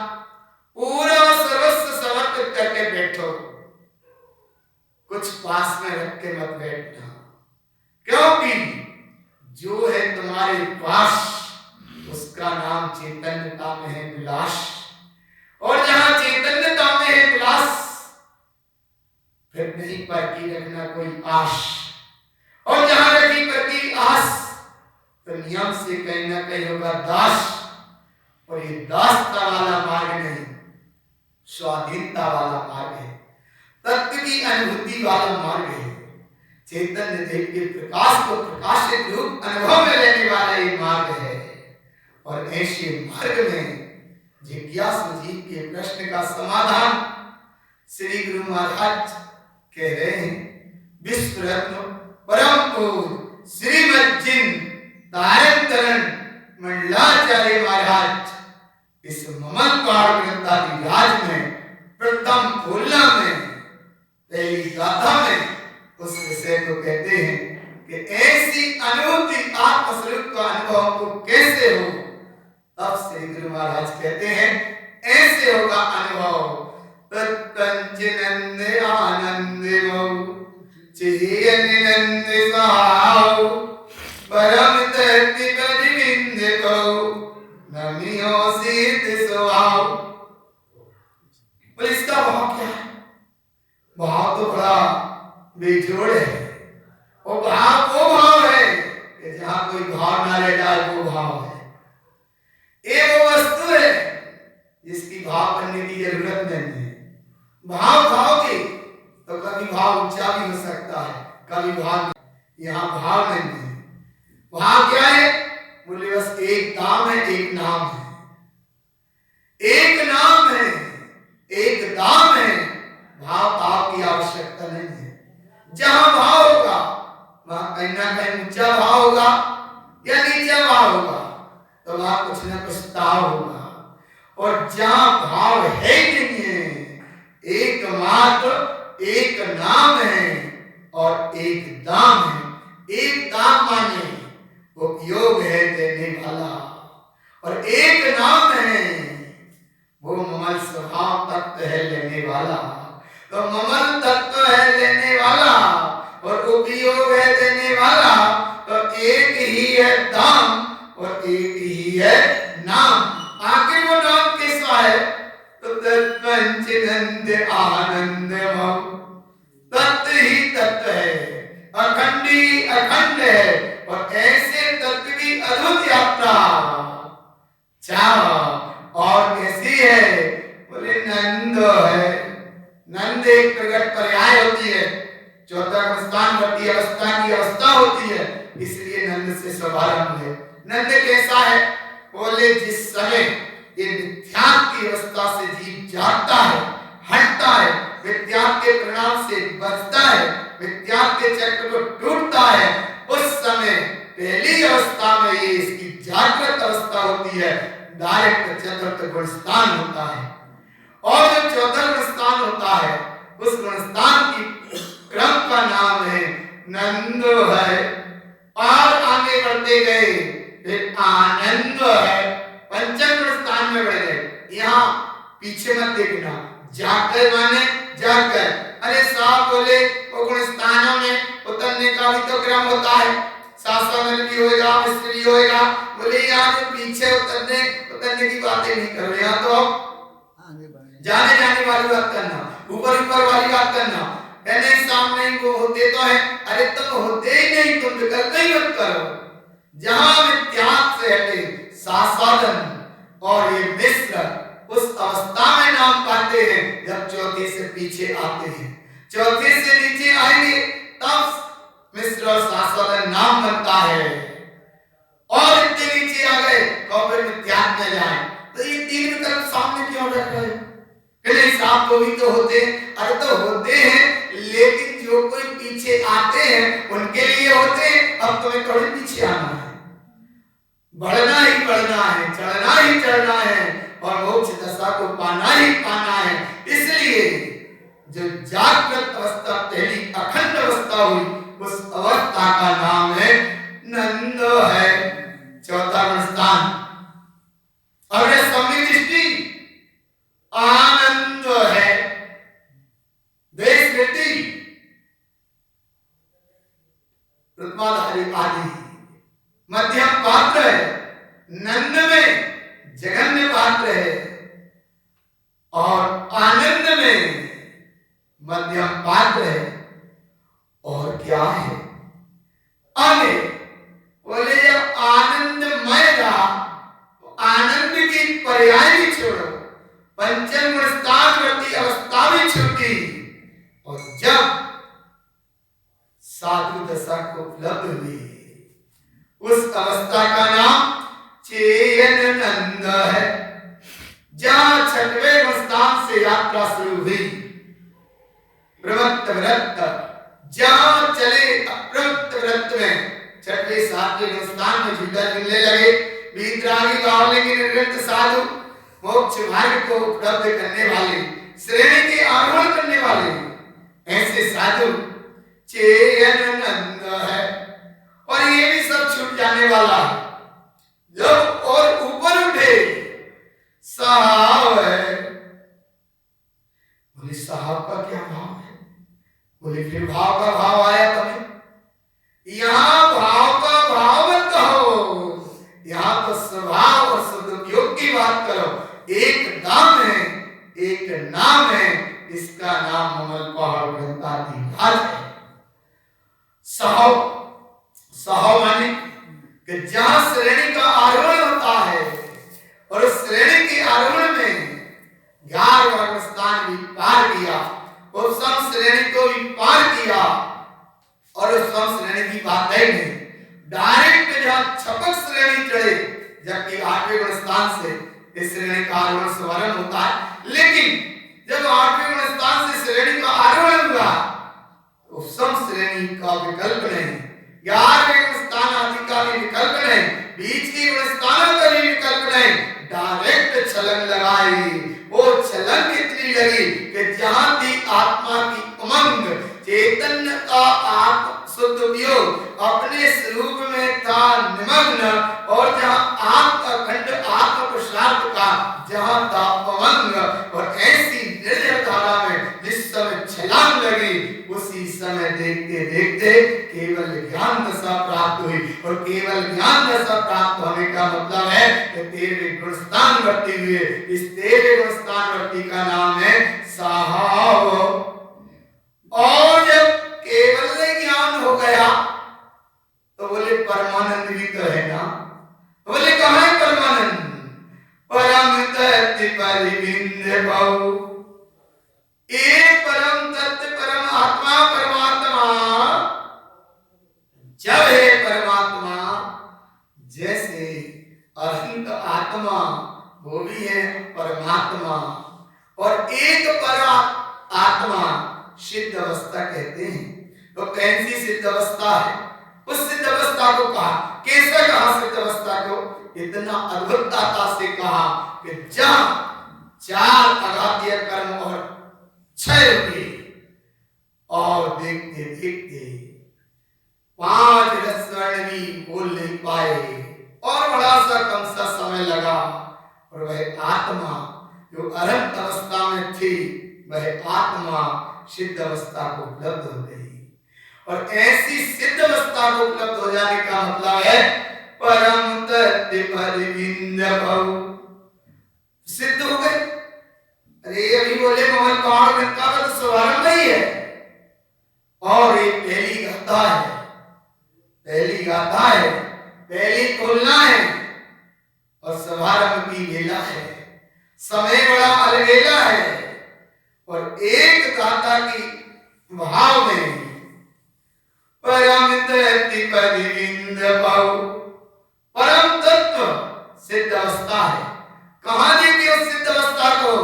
पूरा सर्वस्व समर्पित करके बैठो, कुछ पास में रख के मत बैठना, क्योंकि जो है तुम्हारे पास उसका नाम चैतन्यता में है विलास। और जहां चैतन्यता में है विलास, फिर नहीं पर की रखना कोई आश। और जहां रखी पर की आश, तो नियम से कहीं ना कहीं होगा दास। और ये दासता वाला मार्ग नहीं, स्वाधीनता वाला मार्ग है, तत्व की अनुभूति वाला मार्ग है। चैतन्य देव के प्रकाश को प्रकाशित रूप अनुभव में लेने वाला ये मार्ग है। और ऐसे मार्ग में जिज्ञासु जीव के प्रश्न का समाधान श्री गुरु महाराज कह रहे हैं। विश्व रत्न परम पूज्य श्रीमद जिन तारतरण मंडलाचार्य महाराज इस ममल पहाड़ ग्रंथाधिराज में प्रथम फूलना में पहली गाथा में उस विषय को कहते हैं कि ऐसी अनुभूति आत्मस्वरूप का अनुभव को कैसे हो। तब श्री गुरु महाराज कहते हैं ऐसे होगा अनुभव। तत्कंचनंद आनंद चिरंद सहाव परम तत्व प्रतिबिंब को नमियो सिद्ध स्वभाव। इसका भाव क्या है? भाव तो बड़ा बेजोड़ है। वो भाव है कि जहां कोई भाव ना रह जाए वो भाव है। ये वो वस्तु है जिसकी भाव करने की जरूरत नहीं है। भाव खाओगे तो कभी भाव ऊंचा भी हो सकता है, कभी भाव, यहाँ भाव नहीं है। भाव क्या है? बोले बस एक दाम है, एक नाम है, एक नाम है, एक दाम है। भाव की आवश्यकता नहीं है। जहां भाव होगा वहां कहीं ना कहीं ऊंचा भाव होगा या नीचा भाव होगा, तो वहां कुछ ना कुछ ताव होगा। और जहां भाव है नहीं है, एकमात्र एक नाम है और एक दाम है। एक दाम माने उपयोग है देने वाला, और एक नाम है वो ममल स्वभाव तत्व है लेने वाला। तो ममल तत्व है लेने वाला और उपयोग है देने वाला, तो एक ही है दाम और एक ही है नाम। आखिर वो नाम कैसा है? तो तत्पंचनंद आनंद तत्व ही तत्व है, अखंडी अखंड है। और ऐसे तत्व की अद्भुत यात्रा और कैसी है? बोले नंद है। नंद एक प्रकट पर्याय होती है, चौथा स्थान बढ़ती अवस्था की अवस्था होती है, इसलिए नंद से शुभारंभ है। नंद कैसा है? बोले जिस समय ये विद्यार्थ की अवस्था से जीव जागता है, हटता है, विद्यार्थ के परिणाम से बचता है, विद्यार्थ के चक्र को टूटता है, उस समय पहली अवस्था में ये इसकी जागृत अवस्था होती है, डायरेक्ट चतुर्थ गुण स्थान होता है। और जो चौथा गुण स्थान होता है, उस गुण स्थान की क्रम का नाम है नंद है। और आगे बढ़ते गए फिर आनंद है, पंचम गुण स्थान में बढ़ गए। यहाँ पीछे मत देखना, जाकर माने जाकर, अरे साहब बोले वो गुण स्थानों में उतरने का भी तो क्रम होता है, शासन भी होएगा, मिश्र भी होएगा। बोले यहाँ तो पीछे उतरने की बातें नहीं करो, यहाँ तो जाने जाने वाली बात करना, ऊपर ऊपर वाली बात करना। कहने सामने वो होते तो है, अरे तुम होते ही नहीं, तुम विकल्प ही मत करो। जहां मिथ्यात्व से हटे साधन और ये मिश्र उस अवस्था में नाम पाते हैं जब चौथे से पीछे आते हैं। चौथे से नीचे आएंगे तब मिश्र और साधन नाम बनता है। और इतने नीचे आ गए तो फिर मिथ्यात्व में जाए, तो ये तीन विकल्प सामने क्यों रख रहे हैं? साहब को भी तो होते, अरे तो होते हैं, लेकिन जो कोई पीछे आते हैं उनके लिए होते। अब तुम्हें थोड़ी पीछे आना है, बढ़ना ही बढ़ना है, चढ़ना ही चढ़ना है और मोक्ष दशा को पाना ही पाना है। इसलिए जो जागृत अवस्था पहली अखंड अवस्था हुई, उस अवस्था का नाम है नंद है। चौथा स्थान और दृष्टि आनंद है। देश व्यक्ति रुत्माधारी आदि मध्यम पात्र है, नंद में जघन्य पात्र है और आनंद में मध्यम पात्र है। और क्या है आगे? बोले जब आनंदमय रहा, आनंद की पर्याय भी छोड़ो, पंचम गुण स्थानवर्ती अवस्था भी छूटी, और जब साधु दशा को उपलब्ध हुई, उस अवस्था का नाम चेयन नंद है। जहां छठवें गुण स्थान से यात्रा शुरू हुई, प्रवृत्त व्रत, जहां चले अप्रवृत्त व्रत में छठवें सातवें गुण स्थान में झूला झूलने लगे। वीतरागी बावले की निर्वृत्त साधु मोक्ष मार्ग को उपलब्ध करने वाले, श्रेणी के आरोहण करने वाले ऐसे साधु चेयन नंद है। और ये भी सब छूट जाने वाला है जब और ऊपर उठे साहब है। बोले साहब का क्या भाव है? बोले फिर भाव का भाव आया तुम्हें? यहाँ भाव का भाव मत कहो, यहाँ तो स्वभाव और सदुपयोग की बात करो। एक दाम है, एक नाम है, इसका नाम अमल पहाड़ ग्रंथाधिराज है। साहब माने कि जहां श्रेणी का आरोहण होता है और उस श्रेणी के आरोहण में 11वां स्थान भी पार किया, उस सम श्रेणी को भी पार किया, और उस सम श्रेणी की बात है नहीं, डायरेक्ट जहां छपक श्रेणी चढ़े, जबकि 8वें गुण स्थान से इस श्रेणी का आरोहण स्वर्ण होता है। लेकिन जब 8वें गुण स्थान से श्रेणी का आरोहण हुआ तो सम श्रेणी का विकल्प नहीं, 11वें गुण स्थान आदि का भी विकल्प नहीं, बीच के गुण स्थानों का भी विकल्प नहीं, डायरेक्ट छलन लगाई। वो छलन इतनी लगी कि जहां थी आत्मा की उमंग, चैतन्य का आत्म शुद्ध उपयोग अपने स्वरूप में था निमग्न, और जहां आत्म अखंड आत्म प्रसाद का जहां था उमंग, और ऐसी निर्जल धारा में जिस समय छलांग लगी, उसी समय देखते देखते केवल ज्ञान दशा प्राप्त हुई। और केवल ज्ञान दशा प्राप्त होने का मतलब है कि 13वें गुण स्थान वर्ती हुए, इस 13वें गुण स्थान वर्ती का नाम है साहब। और जब केवल ज्ञान हो गया तो बोले परमानंद भी तो है ना। बोले कहाँ है परमानंद? परम तत्व परिविंद बहु, एक परम तत्व परम आत्मा परमात्मा। जब है परमात्मा, जैसे अनंत आत्मा वो भी है परमात्मा, और एक पर आत्मा सिद्ध अवस्था कहते हैं। तो कौन सी सिद्ध अवस्था है? उस सिद्ध अवस्था को कहा, कैसे कहा सिद्ध अवस्था को? इतना अद्भुतता से कहा कि जहां 4 अघातीय कर्म और क्षय हुए, और देखते देखते 5 रस स्वर्ण भी बोल नहीं पाए, और बड़ा सा कम सा समय लगा और वह आत्मा जो अनंत अवस्था में थी वह आत्मा सिद्ध अवस्था को उपलब्ध हो गई। और ऐसी सिद्ध अवस्था को उपलब्ध हो जाने का मतलब है परम तत्व परिविंद भव, सिद्ध हो गए। अरे अभी बोले मोहन पहाड़ का तो शुभारंभ ही है और एक पहली गाथा है, पहली गाथा है, पहली तुलना है और शुभारंभ की वेला है, समय बड़ा अलबेला है। और एक गाथा की भाव में परम तत्व परिविंद भव, परम तत्व सिद्ध अवस्था है। कहां देखी उस सिद्ध अवस्था को?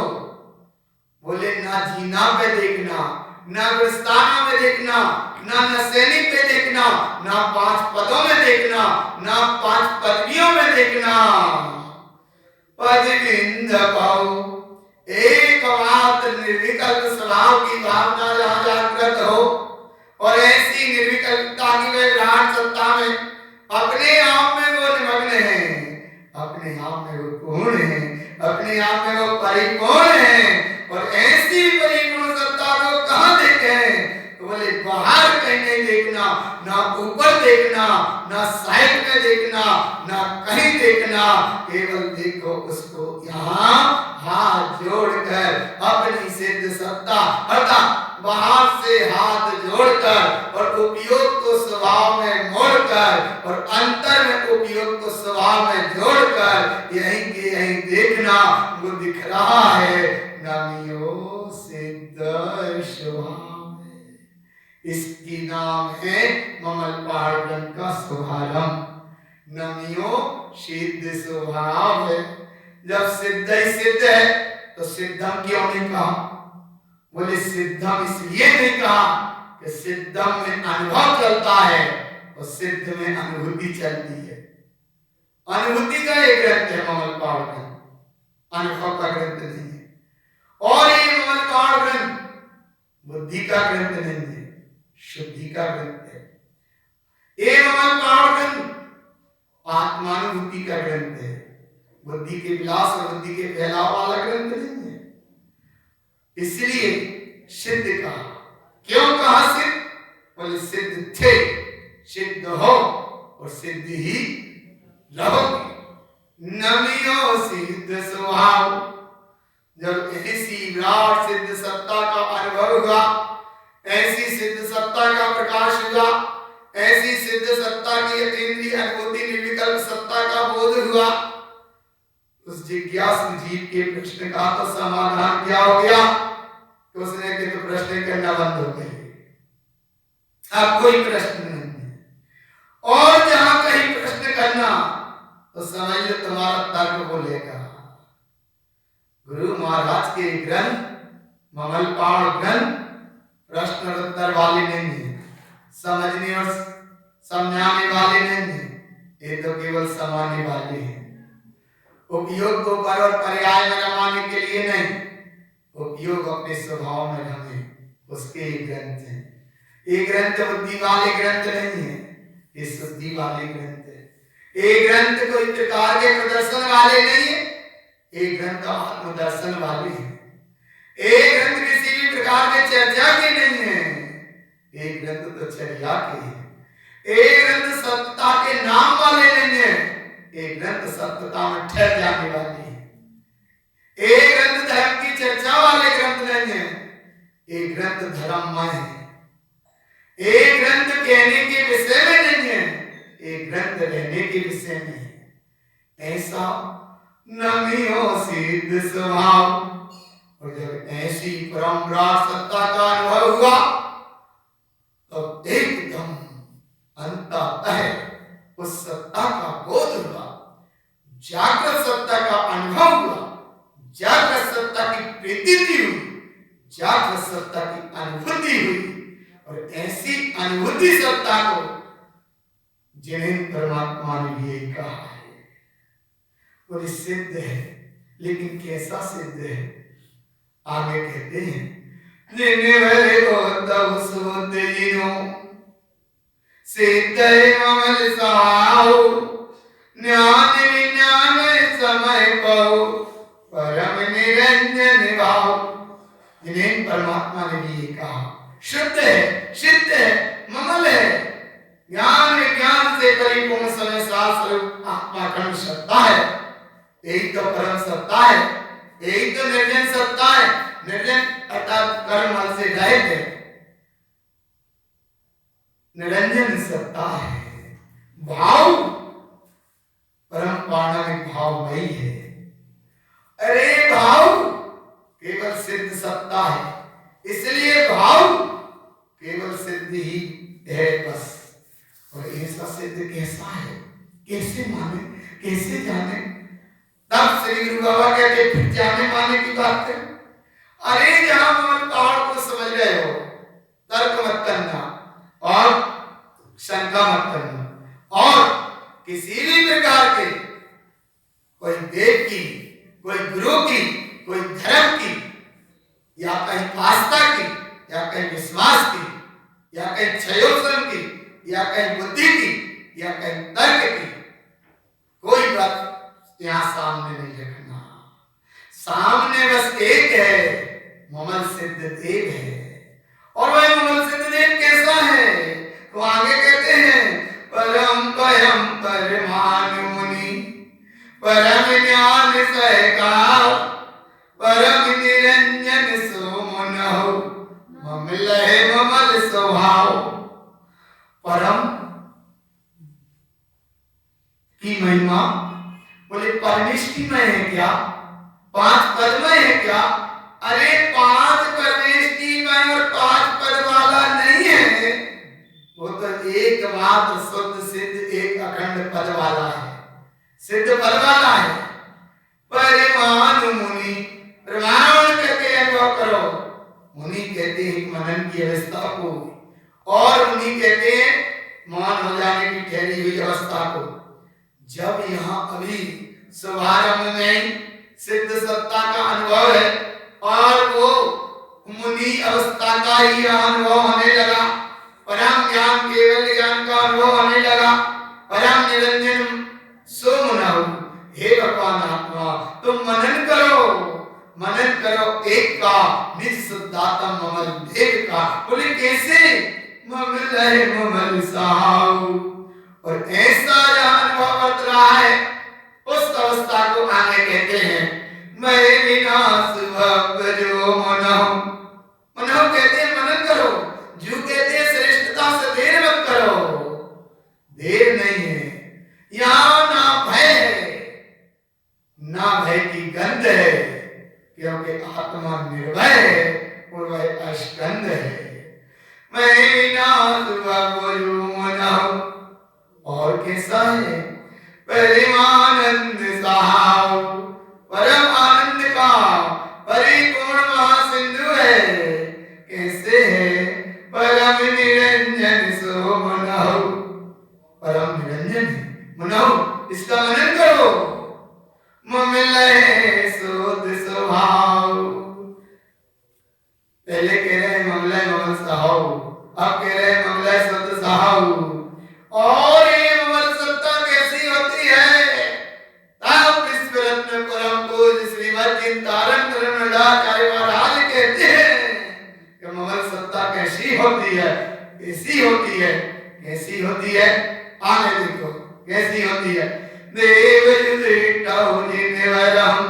बोले ना जीना पे देखना, ना गुलस्ताना में देखना, ना नसैनी पे देखना, ना 5 पदों में देखना, ना 5 पदवियों में देखना। परिविंद भव, एक बात निर्विकल्प स्वभाव की भावना जहां जागृत हो और ऐसी निर्विकल्पता की वे विराट सत्ता में अपने आप में वो निमग्न है, अपने आप में वो पूर्ण है, अपने आप में वो परिपूर्ण है। और ऐसी परिपूर्ण सत्ता को कहां देखे? तो बोले बाहर कहीं नहीं देखना, ना ऊपर देखना, ना साइड में देखना, ना कहीं देखना, केवल देखो उसको यहाँ हाथ जोड़कर अपनी सिद्ध सत्ता अर्थात बाहर से हाथ जोड़कर और उपयोग को स्वभाव में मोड़कर और अंतर में उपयोग को स्वभाव में जोड़कर यहीं के यहीं देखना वो दिख रहा है नमियो सिद्ध स्वभाव है। इसकी नाम है ममल पहाड़ ग्रंथ का शुभारंभ। नमियो सिद्ध स्वभाव है। जब सिद्ध ही सिद्ध है तो सिद्धम क्यों नहीं कहा? बोले सिद्धम इसलिए नहीं कहा कि सिद्धम में अनुभव चलता है और सिद्ध में अनुभूति चलती है। अनुभूति का एक ग्रंथ है ममल पहाड़ ग्रंथ, अनुभव का ग्रंथ नहीं है। और ये ममल पहाड़ ग्रंथ बुद्धि का ग्रंथ नहीं है, शुद्धि का ग्रंथ है। ये ममल पहाड़ ग्रंथ आत्मानुभूति का ग्रंथ है, बुद्धि के विलास और बुद्धि के फैलाव वाला ग्रंथ नहीं है। इसलिए सिद्ध कहा। क्यों कहा सिद्ध? बोले सिद्ध थे, सिद्ध हो और सिद्ध ही रहोगे। नमियो सिद्ध स्वभाव, जब ऐसी विराट सिद्ध सत्ता का अनुभव हुआ, ऐसी सिद्ध सत्ता का प्रकाश हुआ, ऐसी सिद्ध सत्ता की अतीन्द्रिय अनुभूति निर्विकल्प सत्ता का बोध हुआ, उस जिज्ञासु जीव के प्रश्न का तो समाधान क्या हो गया कि उसने कि तो प्रश्न करना बंद हो गए, अब कोई प्रश्न नहीं है। और जहां कहीं प्रश्न करना तो समझ लो तुम्हारा तर्क बोलेगा। गुरु महाराज के ग्रंथ ममल पहाड़ ग्रंथ प्रश्न और उत्तर वाले नहीं है, समझने और समझाने वाले नहीं है, ये तो केवल समाने वाले हैं। उपयोग को पर और पर्याय में रमाने के लिए नहीं, उपयोग अपने स्वभाव में रमे, उसके ग्रंथ हैं। ये ग्रंथ बुद्धि वाले ग्रंथ नहीं है, ये शुद्धि वाले ग्रंथ है। ये ग्रंथ कोई प्रकार के प्रदर्शन वाले नहीं है, ये ग्रंथ आत्मदर्शन वाले हैं। ये ग्रंथ किसी भी प्रकार के चर्चा के नहीं है, ये ग्रंथ तो चर्या के हैं। ये ग्रंथ सत्यता के नाम वाले नहीं है, ये ग्रंथ सत्यता में ठहर जाने वाले हैं। ये ग्रंथ धर्म की चर्चा वाले ग्रंथ नहीं है, ये ग्रंथ धर्ममय है। ये ग्रंथ कहने के विषय में नहीं है, ये ग्रंथ रहने के विषय में है। ऐसा नमियो सिद्ध स्वभाव। और जब ऐसी परम्परा सत्ता का अनुभव हुआ तो एकदम अंततः उस सत्ता का बोध हुआ, जागृत सत्ता का अनुभव हुआ, जागृत सत्ता की प्रतीति हुई, जागृत सत्ता की अनुभूति हुई। और ऐसी अनुभूति सत्ता को जिन्हें परमात्मा ने यही कहा है वो सिद्ध है, लेकिन कैसा सिद्ध है? आगे कहते हैं जिन्हें को तब सुदिनो सिद्ध ममल साहु ज्ञान विज्ञान समय पाओ परम निरंजन भाव। जिन्हें परमात्मा ने भी ये कहा शुद्ध है, सिद्ध है, ममल है, ज्ञान विज्ञान से परिपूर्ण समय शास्त्र आत्मा खंड सत्ता है। यही तो परम सत्ता है, यही तो निर्जन सत्ता है। निर्जन अर्थात कर्म से रहित है, निरंजन सत्ता है। भाव परम पाणिनिक भावमयी है। अरे भाव केवल सिद्ध सत्ता है, इसलिए भाव केवल सिद्ध ही है बस। और ऐसा सिद्ध कैसा है, कैसे माने, कैसे जाने? तब श्री गुरु बाबा कहते फिर जाने माने की बात है। अरे जहां मन पहाड़ को समझ रहे हो, तर्क मत करना और शंका मत करना, और किसी भी प्रकार के कोई देव की, कोई गुरु की, कोई धर्म की, या कहीं आस्था की, या कहीं विश्वास की, या कहीं क्षयोत्सव की, या कहीं बुद्धि की, या कहीं तर्क की, कोई बात यहां सामने नहीं रखना। सामने बस एक है, ममल सिद्ध देव है। और वह ममल सिद्ध देव कैसा है? तो आगे कहते हैं परम भयम परमान मुनि परम ज्ञान सहकार परम निरंजन सोमनहु ममल है ममल स्वभाव। परम की महिमा बोले परमेष्टिमय है क्या? पांच पदमय है क्या? अरे पांच परमेष्टिमय और पांच पद वाला नहीं है, वो तो एकमात्र शुद्ध सिद्ध एक अखंड पद वाला है, सिद्ध पद वाला है। परिमाण मुनि, प्रमाण करके अनुभव करो। मुनि कहते हैं मनन की अवस्था को, और मुनि कहते हैं मान हो जाने की ठहरी हुई अवस्था को। जब यहाँ अभी शुभारंभ में सिद्ध सत्ता का अनुभव है और वो मुनि अवस्था का ही अनुभव होने लगा, परम ज्ञान केवल ज्ञान का अनुभव होने लगा, परम निरंजन सोमनहु। हे भगवान आत्मा तुम मनन करो, मनन करो एक का निज शुद्धात्म ममल देव का। बोले कैसे? ममल है ममल साहु। और ऐसा जहां अनुभव बत रहा है उस अवस्था को आगे कहते हैं मैं विनाश भव मनहु। मनहु कहते हैं मनन करो, जो कहते हैं श्रेष्ठता से देर मत करो। देर नहीं है, यहाँ ना भय है, ना भय की गंध है, क्योंकि आत्मा निर्भय है और वह अष्टगंध है। मैं विनाश भव मनहु। और कैसा है? परिमानंद साहु, परम आनंद का परिपूर्ण महासिंधु है। कैसे है? परम निरंजन सो मनहु। परम निरंजन है मनहु, इसका मनन करो। ममल है शुद्ध स्वभाव। पहले कह रहे हैं ममल है ममल साहु, अब कह रहे हैं ममल है शुद्ध साहु। और ये ममल सत्ता कैसी होती है? तब विश्वरत्न परम पूज्य श्रीमद चिंतारण धर्मराचार्य महाराज कहते हैं कि ममल सत्ता कैसी होती है, कैसी होती है, कैसी होती है? आगे देखो कैसी होती है। देव युधिष्ठिर जिनवरम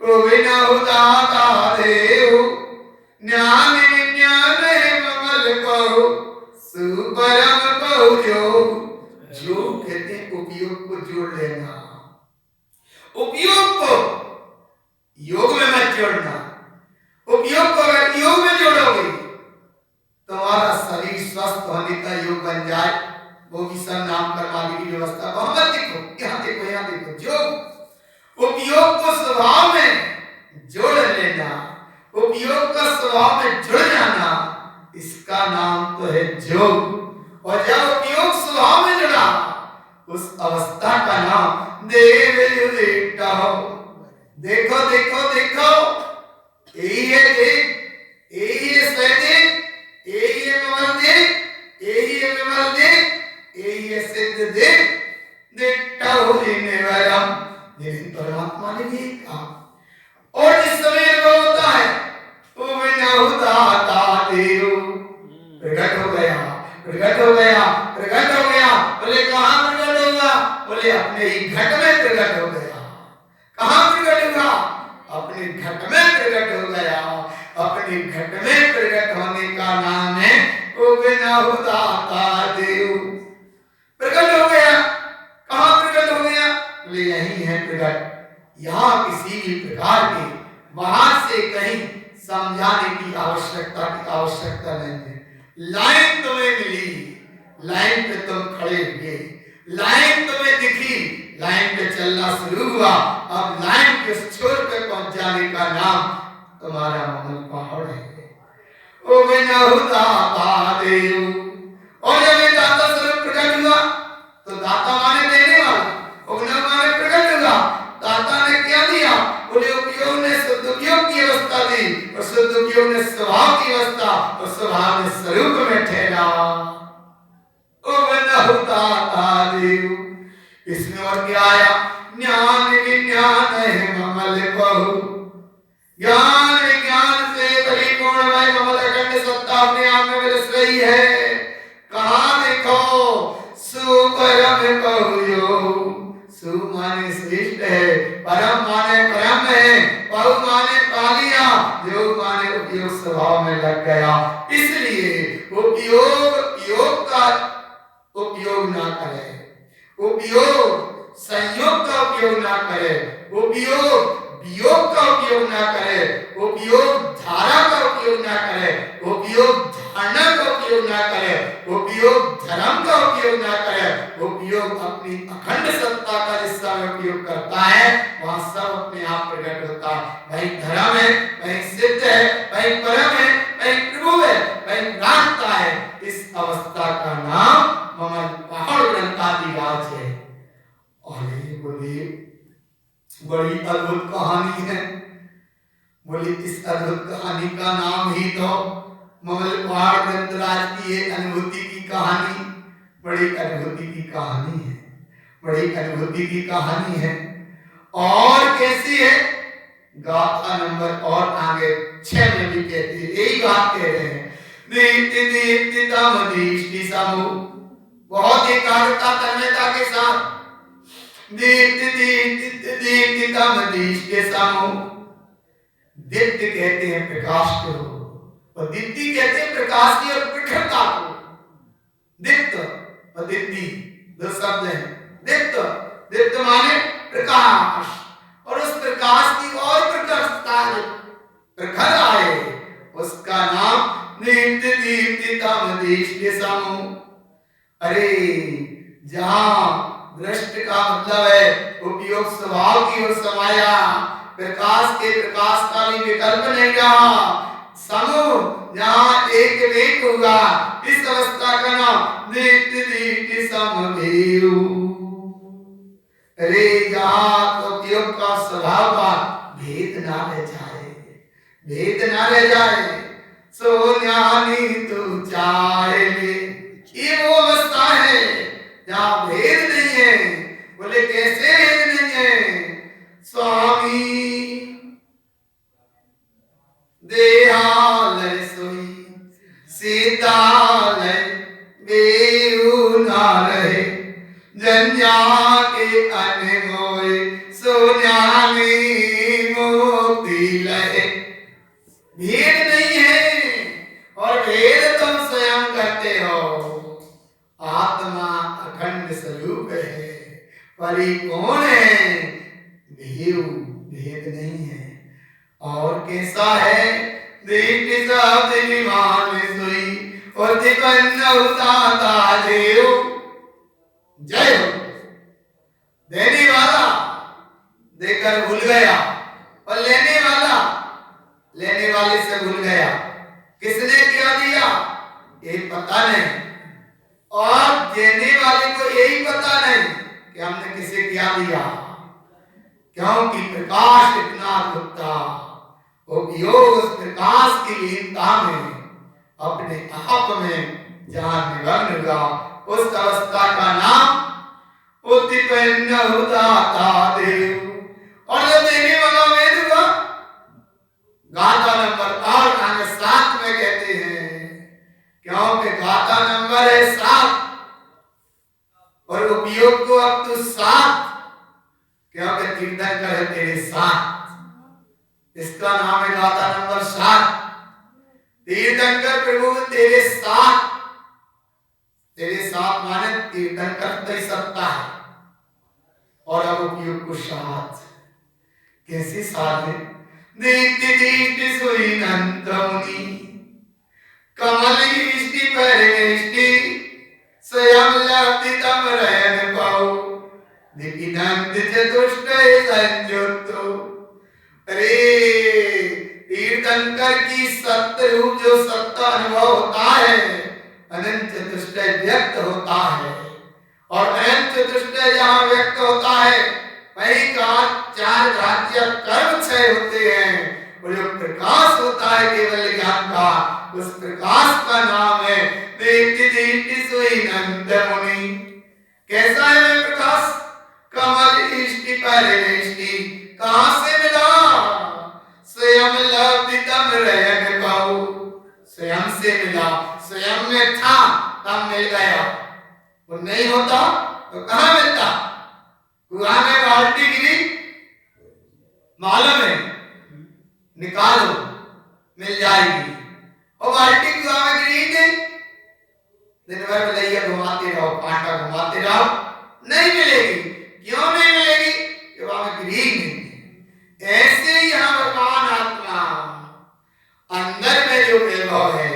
गोविंदहु दाता देव ज्ञान विज्ञान ममल कहु सुपरम कहु जो कहते हैं उपयोग को जोड़ लेना। उपयोग को योग में मत जोड़ना। उपयोग को अगर योग में जोड़ोगे तो हमारा शरीर स्वस्थ होने का योग बन जाए। वो भी सब नाम कर्मादि की व्यवस्था को मत देखो, यहाँ देखो, यहाँ देखो। जो उपयोग को स्वभाव में जोड़ लेना, उपयोग का स्वभाव में जुड़ जाना, इसका नाम तो है योग। और जब उपयोग स्वभाव में जुड़ा उस अवस्था का नाम देव युधिष्ठिर। देखो देखो देखो, यही है देव, यही है सहदेव, यही है ममल देव, यही है विमल देव, यही है सिद्ध देव। दिट्ठहु परम, जिन्हें परमात्मा ने भी कहा। और जिस समय वो होता है वो बिना होता देव प्रकट हो गया, प्रकट हो गया, प्रकट हो गया। बोले कहाँ प्रकट होगा? बोले अपने ही घट में प्रकट हो गया। कहाँ प्रकट होगा? अपने घट में प्रकट हो गया। अपने घट में प्रकट होने का नाम है वो बिना होता देव प्रकट हो गया। कहाँ प्रकट हो गया? बोले यही है प्रकट। यहाँ किसी भी प्रकार के बाहर से कहीं समझाने की आवश्यकता नहीं है। लाइन तुम्हें मिली, लाइन पे तुम खड़े हुए, लाइन तुम्हें दिखी, लाइन पे चलना शुरू हुआ। अब लाइन के उस छोर पे पहुंच जाने का नाम तुम्हारा ममल पहाड़ है। ओ बिना होता देव। और जब ये दाता स्वरूप प्रकट हुआ तो दाता माने देने वाला, उपना माने प्रकट हुआ। दाता ने क्या दिया? बोले उपयोग ने शुद्ध उपयोग की अवस्था दी और शुद्ध उपयोग ने स्वभाव की अवस्था और स्वभाव ने स्वरूप में ठहरा। ओ बिना होता देव। इसमें और क्या आया? ज्ञान विज्ञान है ममल बहु, ज्ञान विज्ञान से परिपूर्ण भाई ममल अखंड सत्ता अपने आप में विलस रही है। कहाँ देखो सुपरम बहुयो, सु माने श्रेष्ठ है, परम माने परम है, बहु माने पालिया, योग माने उपयोग स्वभाव में लग गया। इसलिए उपयोग योग का उपयोग ना करे, उपयोग संयोग का उपयोग ना करे, उपयोग वियोग का उपयोग ना करे, उपयोग धारा का उपयोग ना करे, उपयोग धारणा का उपयोग ना करे, उपयोग धर्म का उपयोग ना करे। उपयोग अपनी अखंड सत्ता का जिसका उपयोग करता है वहां सब अपने आप प्रकट होता है। भाई धर्म है, भाई सिद्ध है, भाई परम है, भाई प्रभु है, भाई प्राणता है। इस अवस्था का नाम ममल पहाड़ ग्रंथादिराज है। और ये बोलिए बड़ी अद्भुत कहानी है। बोली इस अद्भुत कहानी का नाम ही तो ममल पहाड़ ग्रंथराज की एक अनुभूति की कहानी, बड़ी अनुभूति की कहानी है, बड़ी अनुभूति की कहानी है। और कैसी है? गाथा नंबर और आगे 6 में भी कहती है, यही बात कह रहे हैं। दीप्ति दीप्ति तमदीष्टि समूह, बहुत एकाग्रता तन्मयता के साथ दीप्ति दीप्ति दीप्ति तमदीष्टि के समूह। दीप्ति कहते हैं प्रकाश को और दीप्ति कहते हैं प्रकाश की और प्रखरता को। दीप्त और दीप्ति दो शब्द हैं। दीप्त, दीप्त माने प्रकाश, और उस प्रकाश की और प्रकाशता प्रखर आए उसका नाम दीप्ति दीप्ति तमदीष्टि समूह। अरे जहां दृष्टि का मतलब है उपयोग स्वभाव की ओर समाया, प्रकाश के प्रकाश का भी विकल्प नहीं रहा, समूह जहां एक वेग होगा, इस अवस्था का नाम दीप्ति दीप्ति समभेयु। अरे जहां उपयोग का स्वभाव का भेद ना रह जाए, भेद ना रह जाए, सो ज्ञानी तू चाहे ले। ये वो अवस्था है जहां भेद नहीं है। बोले कैसे भेद नहीं है? स्वामी देहालय सोई सीतालय बेऊ ना रहे, जन्या के अनमोय सोन्यामी मोक्ति लहे। भेद नहीं है और भेद तुम स्वयं करते हो। आत्मा अखंड स्वरूप है, परिपूर्ण है, भेद नहीं है। और कैसा है? दीप्ति शब्द विमान में सोई और दिपन्न उताता देव। जय हो। देने वाला देकर भूल गया और लेने वाला लेने वाले से भूल गया। किसने क्या दिया ये पता नहीं, और देने वाले को यही पता नहीं कि हमने किसे क्या दिया, क्योंकि प्रकाश इतना गुप्ता, उपयोग उस प्रकाश की लीनता में अपने आप में जहां निमग्न हुआ, उस अवस्था का नाम उत्पन्न उदाता देव। और जब देने वाला वेद का गाथा नंबर 8 आने 7 में कहते हैं, क्योंकि गाथा नंबर है 7 और उपयोग को अब तो 7, क्योंकि तीर्थंकर है तेरे साथ, इसका नाम है गाथा नंबर 7। तीर्थंकर प्रभु तेरे साथ, तेरे साथ माने तीर्थंकर तेरी सत्ता है। और अब उपयोग को 7 कैसे साथ है? दीप्ति दीप्ति सुई नंदमुनि कमल इष्टि परिष्टि स्वयं लब्धितम रयन पाओ दीप्ति नंद चतुष्टय संयुक्तो। अरे तीर्थंकर की सत्य रूप जो सत्ता अनुभव होता है, अनंत चतुष्टय व्यक्त होता है। और अनंत चतुष्टय जहां व्यक्त होता है वही का 4 राज्य कर्म क्षय होते हैं। और जो प्रकाश होता है केवल ज्ञान का, उस प्रकाश का नाम है दीप्ति दीप्ति सुई नंदमुनि। कैसा है वह प्रकाश? कमल इष्टि परिष्टि, कहां से मिला? स्वयं लब्धितम रयन पाओ, स्वयं से मिला। स्वयं में था तब मिल गया, वो नहीं होता तो कहां मिलता? कुआं में बाल्टी गिरी, मालूम है, निकालो मिल जाएगी। और बाल्टी कुआं में गिरी नहीं, दिन भर लैया घुमाते रहो, कांटा घुमाते रहो, नहीं मिलेगी। क्यों नहीं मिलेगी? कि वहां में गिरी नहीं। ऐसे ही यहां भगवान आत्मा अंदर में जो वैभव है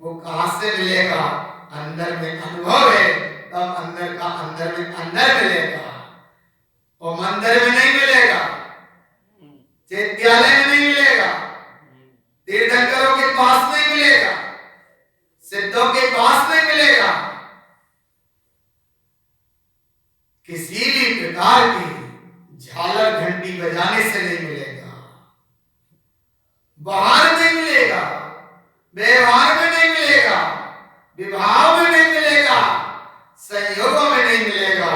वो कहां से मिलेगा? अंदर में अनुभव है, तब अंदर का अंदर में अंदर मिलेगा। और मंदिर में नहीं मिलेगा, विद्यालय में नहीं मिलेगा, तीर्थंकरों के पास नहीं मिलेगा, सिद्धों के पास नहीं मिलेगा, किसी भी प्रकार की झालर घंटी बजाने से नहीं मिलेगा, बाहर नहीं मिलेगा, व्यवहार में नहीं मिलेगा, विभाव में नहीं मिलेगा, संयोगों में नहीं मिलेगा,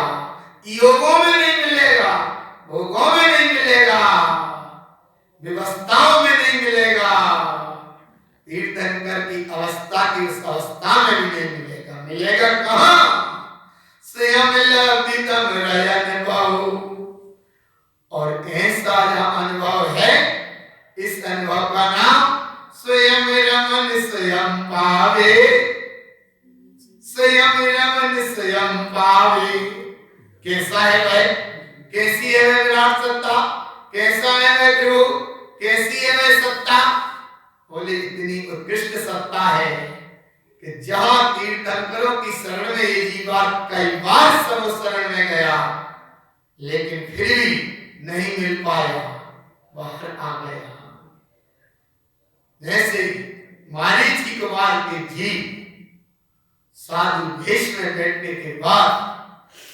योगों में नहीं मिलेगा, भोगों में नहीं मिलेगा, व्यवस्थाओं में नहीं मिलेगा। तीर्थंकर की अवस्था की उस अवस्था में भी नहीं मिलेगा। मिलेगा कहां? स्वयं लब्धितम रयन पाओ। और ऐसा जहां अनुभव है, इस अनुभव का नाम स्वयं रमन स्वयं पावे, स्वयं रमन स्वयं पावे। कैसा है भाई? कैसी है वह विराट सत्ता? कैसा है वह प्रभु? कैसी है वह सत्ता? बोले इतनी उत्कृष्ट सत्ता है कि जहां तीर्थंकरों की शरण में ये जीवा कई बार सब शरण में गया, लेकिन फिर भी नहीं मिल पाया, बाहर आ गया। जैसे मारीची कुमार के जी साधु भेष में बैठने के बाद,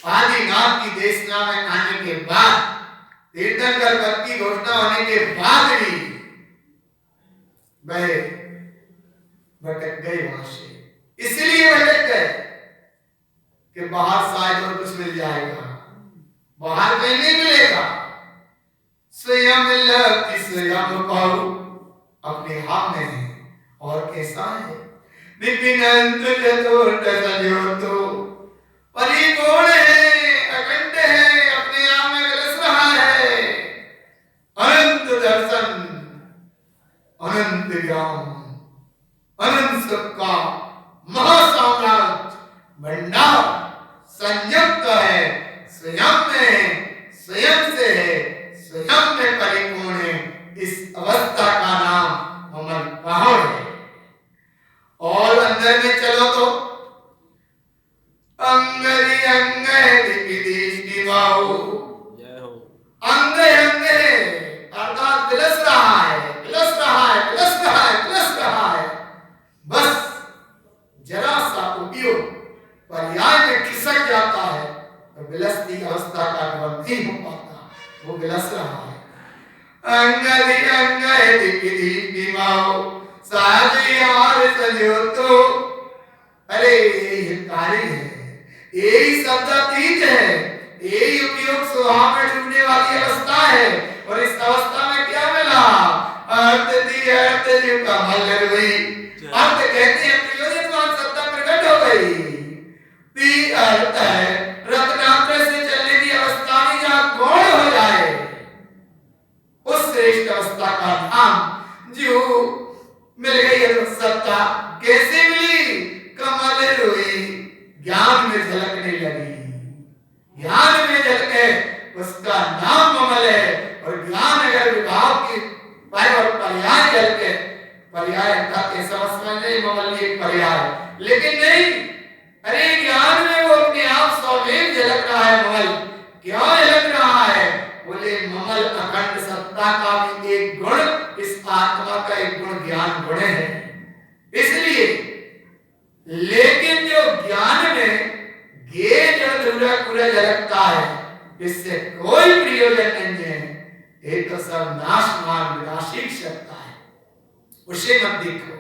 आदिनाथ की देशना में आने के बाद, तीर्थंकर पद की घोषणा होने के बाद भी वह भटक गए वहां से। इसलिए भटक गए कि बाहर शायद और कुछ मिल जाएगा, बाहर कहीं नहीं मिलेगा। स्वयं लब्धि स्वयं पाओ, अपने हाथ में है। और कैसा है? विपिनंत चतुर्थ संयोतो, परिपूर्ण है, अखंड है, अपने आप में विलस रहा है। अनंत दर्शन, अनंत ज्ञान, अनंत सबका महासाम्राज्य भंडार संयुक्त है, स्वयं में, स्वयं से है, स्वयं में परिपूर्ण है। इस अवस्था का नाम अमर पहाड़ है। और अंदर में चलो तो अंगरी अंगे दिपि वाओ, अंगे अंगे अर्थात विलस रहा है, विलस रहा है, विलस रहा है, विलस रहा है। बस जरा सा उपयोग पर्याय में खिसक जाता है तो विलसती अवस्था का अनुभव नहीं हो पाता, वो विलस रहा है। अंगरी अंगे दिपि वाओ सारी और संयोतो। अरे ये कार्य है, यही शब्दातीत है, यही उपयोग स्वभाव में डूबने वाली अवस्था है। और इस अवस्था में क्या मिला? अर्थ दी अर्थ जीव कमल हुई। अर्थ कहते हैं प्रयोजनवान सत्ता प्रकट हो गई। दी अर्थ है रत्नात्र से चलने की अवस्था में जहाँ गौण हो जाए, उस श्रेष्ठ अवस्था का नाम जो मिल गई सत्ता। कैसे मिली? कमल हुई, ज्ञान में झलकने लगी। ज्ञान में झलके उसका नाम कमल है। और ज्ञान अगर विभाव की और पर्याय झलके, पर्याय का कैसा समझने कमल एक पर्याय, लेकिन नहीं, अरे ज्ञान में वो अपने आप स्वयं झलक रहा है। कमल क्यों झलक रहा है? बोले ममल अखंड सत्ता का भी एक गुण, इस आत्मा का एक गुण ज्ञान गुण है, इसलिए। लेकिन जो ज्ञान में गे जड़ पूरा झलकता है, इससे कोई प्रयोजन नहीं है। ये तो सब नाशमान विनाशी सकता है, उसे मत देखो।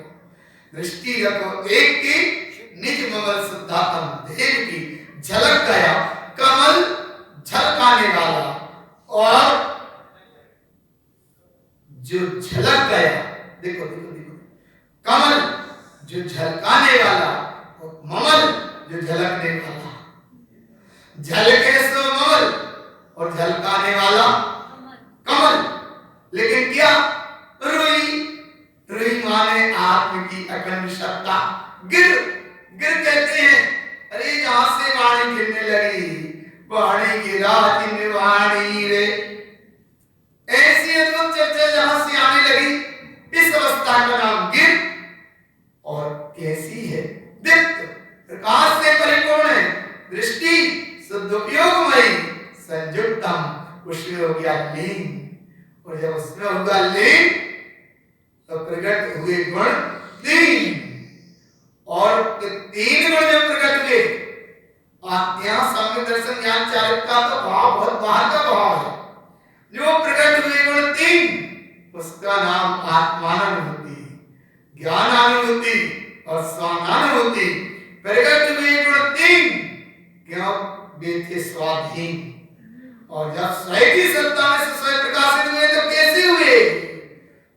दृष्टि रखो एक की, निज ममल शुद्धात्म देव की। झलक गया कमल झलकाने वाला, और जो झलक गया, देखो देखो देखो, कमल जो झलकाने वाला और ममल जो झलकने वाला। झलके सो ममल और झलकाने वाला कमल। लेकिन क्या? रुई, रुई माने आत्म की अखंड सत्ता। गिर, गिर कहते हैं, अरे जहां से वाणी गिरने लगी, वाणी गिरा जिन वाणी रे, ऐसी अद्भुत चर्चा जहां से आने लगी, इस अवस्था का नाम गिर। और कैसी है? दीप्त, प्रकाश से परिपूर्ण है। दृष्टि सदुपयोगमयी, संयुक्तम, उसमें हो गया लीन। और जब उसमें होगा लीन तो प्रकट हुए गुण तीन। और तीन गुण जब प्रकट हुए, यहाँ सामने दर्शन ज्ञान चारित्र्य का भाव बहुत बाहर का भाव है। जो प्रकट हुए गुण तीन, उसका नाम आत्मानुभूति, ज्ञानानुभूति और स्वानानुभूति। प्रकट हुए गुण तीन, क्यों? वे थे स्वाधीन। और जब स्वयं की सत्ता में से स्वयं प्रकाशित हुए तो कैसे हुए?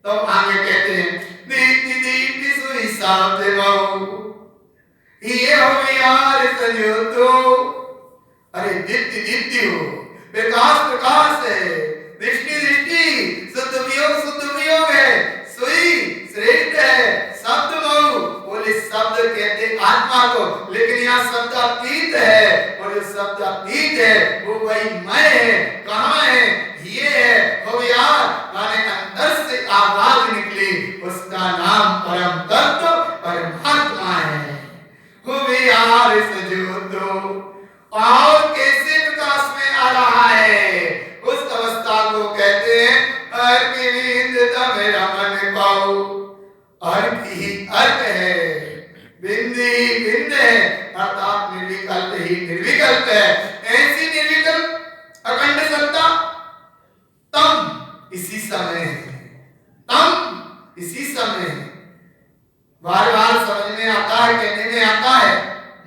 तो आगे कहते हैं, दीप्ति दीप्ति सुई शब्द बहु, ये हो यार संयोतो। अरे दीप्ति दीप्ति हो, प्रकाश प्रकाश है, दृष्टि दृष्टि, शुद्ध वियोग है, सुई श्रेष्ठ है, शब्द बहु, बोले शब्द कहते आत्मा को, लेकिन यहाँ शब्द अतीत है। और जो शब्द अतीत है वो वही मैं है। कहाँ है? ये है हो यार, माने अंदर से आवाज निकली, उसका नाम परम तत्व परमात्मा है। हो यार सजोतो, और कैसे प्रकाश में आ रहा है, उस अवस्था को कहते हैं अर्क विंदता मेरा मन पाओ। अर्क ही अर्क है, बिंदी बिंद है, अर्थात निर्विकल्प ही निर्विकल्प है। ऐसी निर्विकल्प अखंड सत्ता तम इसी समय है, तम इसी समय है। बार बार समझ में आता है, कहने में आता है,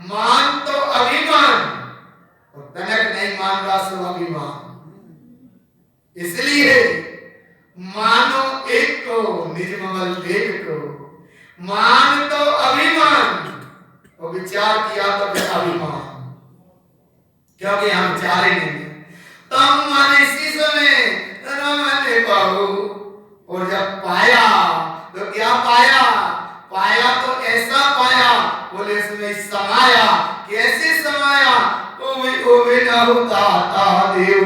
मान तो अभिमान, और तनक नहीं मान रहा सो अभिमान। इसलिए मानो एक को, निज ममल देव को। मान तो अभिमान, और विचार किया तो अभिमान, क्योंकि हम विचार ही नहीं। तम माने इसी समय मैंने पाऊ, और जब पाया तो क्या पाया? पाया तो ऐसा पाया, बोले इसमें समाया। कैसे समाया? ओवे न होता देव।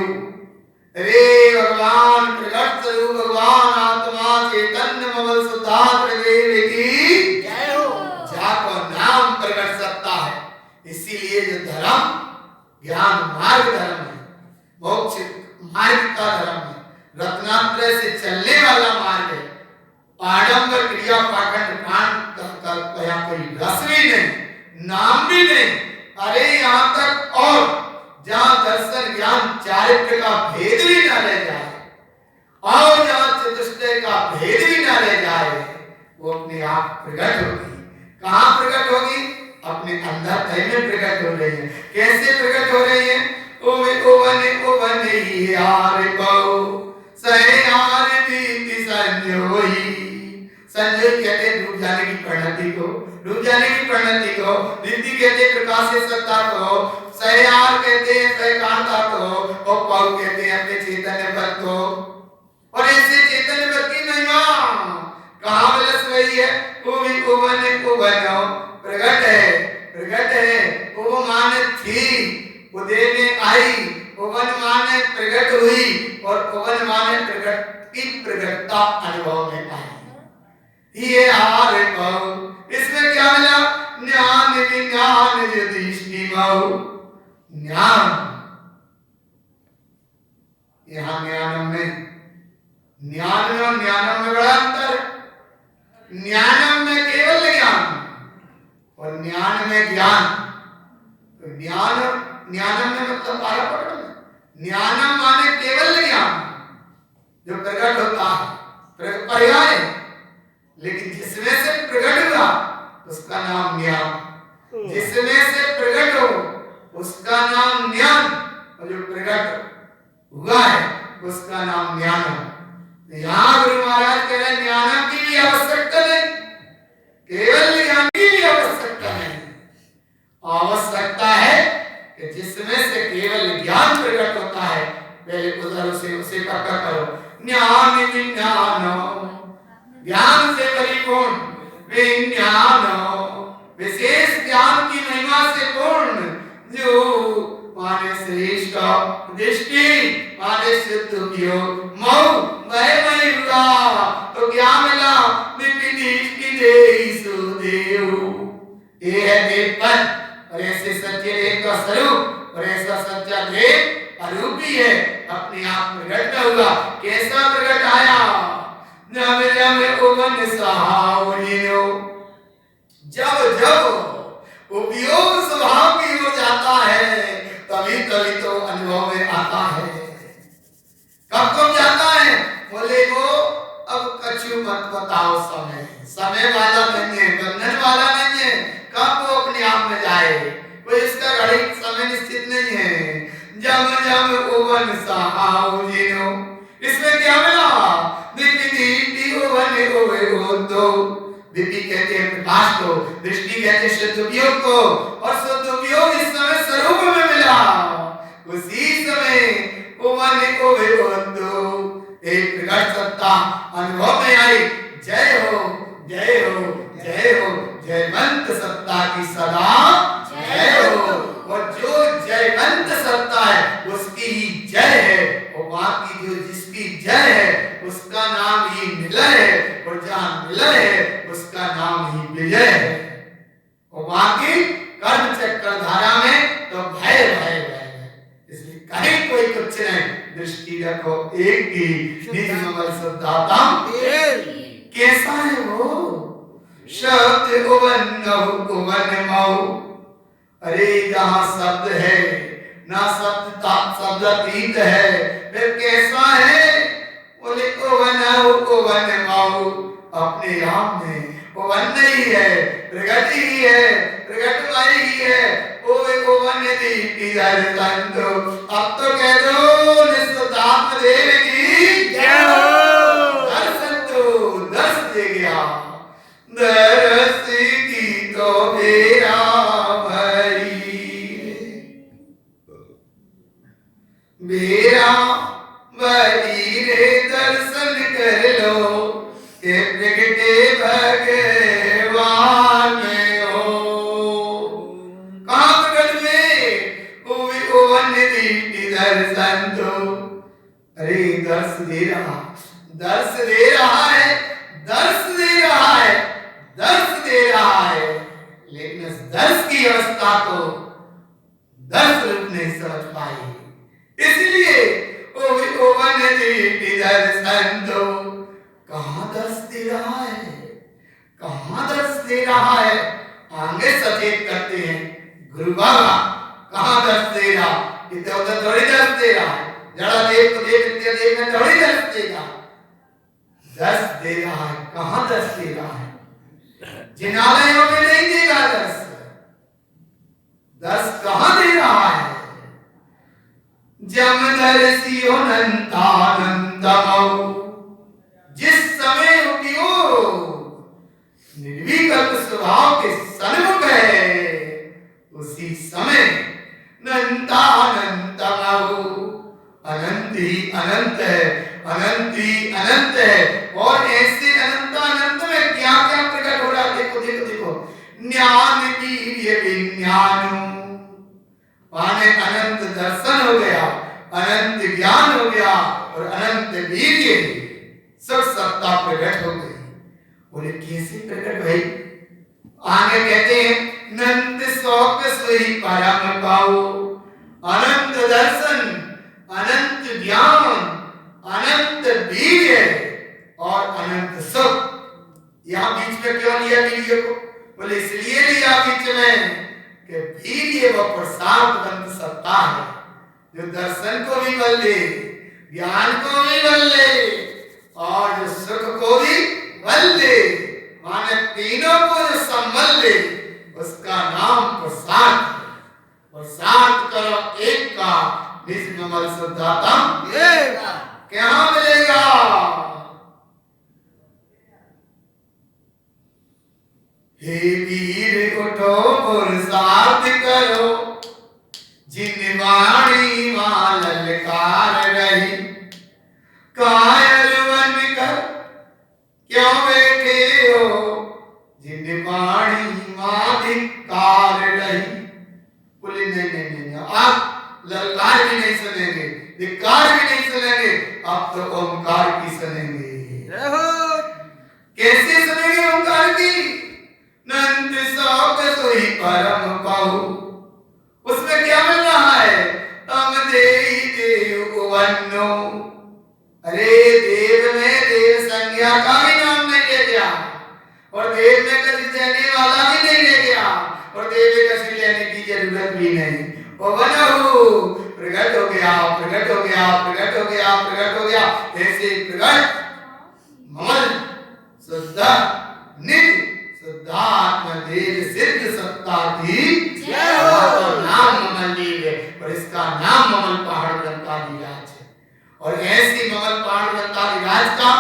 रे भगवान प्रकट स्वरूप भगवान आत्मा चैतन्य ममल शुद्धात्म देव की जय हो। जाको नाम प्रकट सत्ता है। इसीलिए जो धर्म ज्ञान मार्ग धर्म है, मोक्ष मार्ग का धर्म है, रत्नात्रय से चलने वाला मार्ग है। आडंबर क्रिया पाखंड कांड का कोई रस भी नहीं, नाम भी नहीं। अरे यहाँ तक और जहाँ दर्शन ज्ञान चारित्र्य का भेद भी न रह जाए, और जहाँ चतुष्टय का भेद भी न रह जाए, वो अपने आप प्रकट होगी। कहाँ प्रकट होगी? अपने अंधत्व में प्रकट हो रही है। कैसे प्रकट हो रही है? ओवे ओवने ओवने यार बहु सहे यार दीति संजोई। संजोई कहते हैं डूब जाने की परिणति को, डूब जाने की परिणति को। दीति कहते हैं प्रकाश से सत्ता को, सहयार कहते हैं सहकांता को, और बहु कहते हैं अपने चैतन्य पद को। और ऐसे चैतन्य पद की महिमा कहाँ विलस रही है? ओवे ओवने ओवनो प्रकट है, प्रकट है। वो माने थी, उदय में आई, ओवन माने प्रकट हुई, और ओवन माने प्रकट की प्रकटता अनुभव में आई। ये हार बहु, इसमें क्या मिला? ज्ञान विज्ञान युधिष्ठि बहु। ज्ञान, यहाँ ज्ञानम में, ज्ञान में और ज्ञानम में बड़ा अंतर। ज्ञानम में केवल ज्ञान और ज्ञान में ज्ञान। तो ज्ञान, ज्ञानम में मतलब बारह पकड़ में, ज्ञानम माने केवल ज्ञान जो प्रकट होता है, पर्याय, लेकिन जिसमें से प्रकट हुआ उसका नाम ज्ञान। जिसमें से प्रकट हो उसका नाम ज्ञान, और जो प्रकट हुआ है उसका नाम ज्ञान है। यहाँ गुरु महाराज कह रहे हैं ज्ञान की भी आवश्यकता नहीं, केवल ज्ञान की भी आवश्यकता नहीं। आवश्यकता है कि जिसमें से केवल ज्ञान प्रकट होता है, पहले उधर उसे पक्का करो। ज्ञान विज्ञान, ज्ञान से परिपूर्ण विज्ञान, विशेष ज्ञान की महिमा से पूर्ण, जो माने श्रेष्ठ दृष्टि माने सिद्ध योग मऊ वह मई हुआ। तो क्या मिला? विपिनिष्टि देहि सुदेव। ये है देवपद, और ऐसे सच्चे देव का स्वरूप, और ऐसा सच्चा देव अरूपी है, अपने आप प्रकट हुआ। कैसा प्रकट आया? जब जब ओवन सहावनियो, जब जब उपयोग स्वभाव की हो जाता है, तभी तभी तो अनुभव में आता है। कब कब जाता है? बोले को अब कछु मत बताओ समय, समय वाला नहीं है, बंधन वाला नहीं है, कब वो अपने आप में जाए, कोई इसका घड़ी समय निश्चित नहीं है। जब जब ओवन सहावनियो, इसमें क्या मिला? दीप्ति ओवन ओवे ओदो। दीप्ति कहते हैं प्रकाश को, दृष्टि कहते हैं शुद्ध उपयोग को, और शुद्ध उपयोग इस समय स्वरूप में मिला। उसी समय ओवन ओवे ओदो, एक प्रकट सत्ता अनुभव में आई। जय हो, जय हो, जय हो, जयवंत सत्ता की सदा जय हो। और जो जयवंत सत्ता है उसकी ही जय है, और बाकी जो जिसकी जय है उसका नाम ही निलय है, और जहां निलय है उसका नाम ही विजय है। और बाकी कर्म चक्कर धारा में तो भय भय भय, इसलिए कहीं कोई कुछ नहीं। दृष्टि रखो एक की, निज ममल सुदातम। कैसा है वो? शब्द उवन उवन मऊ। अरे जहाँ शब्द है ना शब्द अतीत है, फिर कैसा है? बोले ओवन मऊ, अपने आप में ओवन नहीं है, प्रगट ही है, प्रगट माई ही है। ओवे ओवन दीप्ति दर्शन दो। अब तो कह दो निस्तात्म देव की जय हो। दर्शन दो, दर्श दे गया, दर्श की तो मेरा मेरा बड़ी रे दर्शन कर लो, के प्रगटे भगवान हो। कहाँ प्रगट में? ओवे ओवन दीप्ति दर्शन दो। अरे दर्श दे रहा, दर्श दे रहा है, दर्श दे रहा है, दर्श दे रहा है, लेकिन इस दर्श की अवस्था को दर्श रूप नहीं समझ पाई। इसलिए ओवन दीप्ति दर्शन दो। कहाँ दर्श दे रहा है? कहाँ दर्श दे रहा है? आगे सचेत करते हैं गुरु बाबा, कहाँ दर्श दे रहा? इधर उधर थोड़ी दर्श दे रहा है, जड़ा देव को देव नित्य देव में थोड़ी दर्श देगा। दर्श दे रहा है, कहाँ दर्श दे रहा है? जिनालयों में नहीं देगा दर्श, दर्श कहां दे रहा है? जमदर्शियो नंतानंदमौ, जिस समय उपयोग निर्विकल्प स्वभाव के सन्मुख है, उसी समय नंतानंदमौ, अनंत ही अनंत है, अनंत ही अनंत है। और ऐसे अनंत अनंत में क्या क्या प्रकट हो रहा है? देखो देखो देखो, ज्ञान वीर्य विज्ञान, माने अनंत दर्शन हो गया, अनंत ज्ञान हो गया और अनंत वीर्य, सब सत्ता प्रकट हो गई। बोले कैसे प्रकट भाई? आगे कहते हैं नंद शौक सोई परम पाओ, अनंत दर्शन, अनंत ज्ञान, अनंत वीर्य और अनंत सुख। यहां बीच में क्यों लिया वीर्य को? बोले इसलिए लिया बीच में कि वीर्य व प्रसाद बंद सत्ता है, जो दर्शन को भी बल ले, ज्ञान को भी बल ले और जो सुख को भी बल ले, माने तीनों को जो संबल ले, उसका नाम प्रसाद। प्रसाद करो एक का निज कमल शुद्धातम क्या मिलेगा? हे वीर उठो पुरुषार्थ करो, जिन वाणी मां ललकार रही, कायल बन कर क्यों बैठे हो, जिन वाणी मां धिक्कार रही। बोले नहीं नहीं नहीं, आप ललकार भी नहीं सुनेंगे, धिक्कार भी नहीं सुनेंगे, आप तो ओंकार की सुनेंगे। कैसे सुनेंगे ओंकार की? नंद शौक सोई परम पाऊ, उसमें क्या मिल रहा है? तम देई देव वन्नो, अरे देव में देव संज्ञा का भी नाम नहीं ले गया, और देव में कभी देने वाला भी नहीं ले गया, और देव में कभी लेने की जरूरत भी नहीं। वो बनहु प्रकट हो गया, प्रकट हो गया, प्रकट हो गया, प्रकट हो गया। ऐसे प्रकट ममल शुद्ध नित्य शुद्धात्म देव सिद्ध सत्ता की जय हो। नाम ममल देव है और इसका नाम ममल पहाड़ ग्रंथाधिराज है। और ऐसी ममल पहाड़ ग्रंथाधिराज का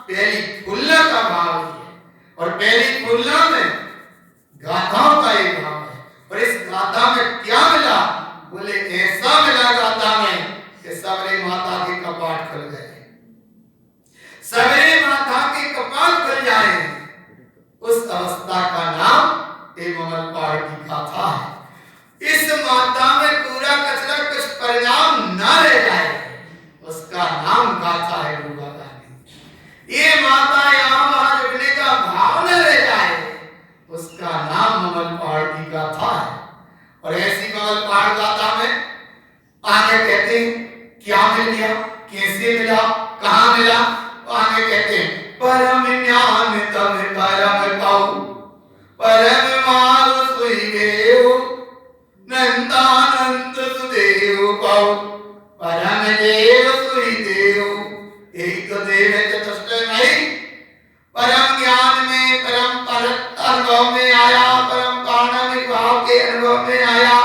पहली फुल्ला का भाव है, और पहली फुल्ला में गाथाओं का एक भाव है। और इस गाथा में क्या मिला? बोले ऐसा मिला गाथा में कि सबरे माता के कपाट खुल गए, सबरे माता के कपाट खुल जाए। उस अवस्था का नाम ममल पहाड़ की गाथा है। इस माता में पूरा कचरा कुछ परिणाम न रह जाए, उसका नाम गाथा है गुरु बाबा की। ये माता यहाँ वहां रुकने का भाव न रह जाए, उसका नाम ममल पहाड़ की गाथा है। और ऐसी ममल पहाड़ गाथा में आगे कहते हैं क्या मिल गया, कैसे मिला, कहां मिला? तो आगे कहते हैं परम ज्ञान तम परम पाऊ, परम मार्ग सोई देव, नंदानंद सुदेव पाऊ, परम देव सोई देव। एक तो देव है चतुष्ट नहीं, परम ज्ञान में, परम अनुभव में आया, परम कारण भाव के अनुभव में आया।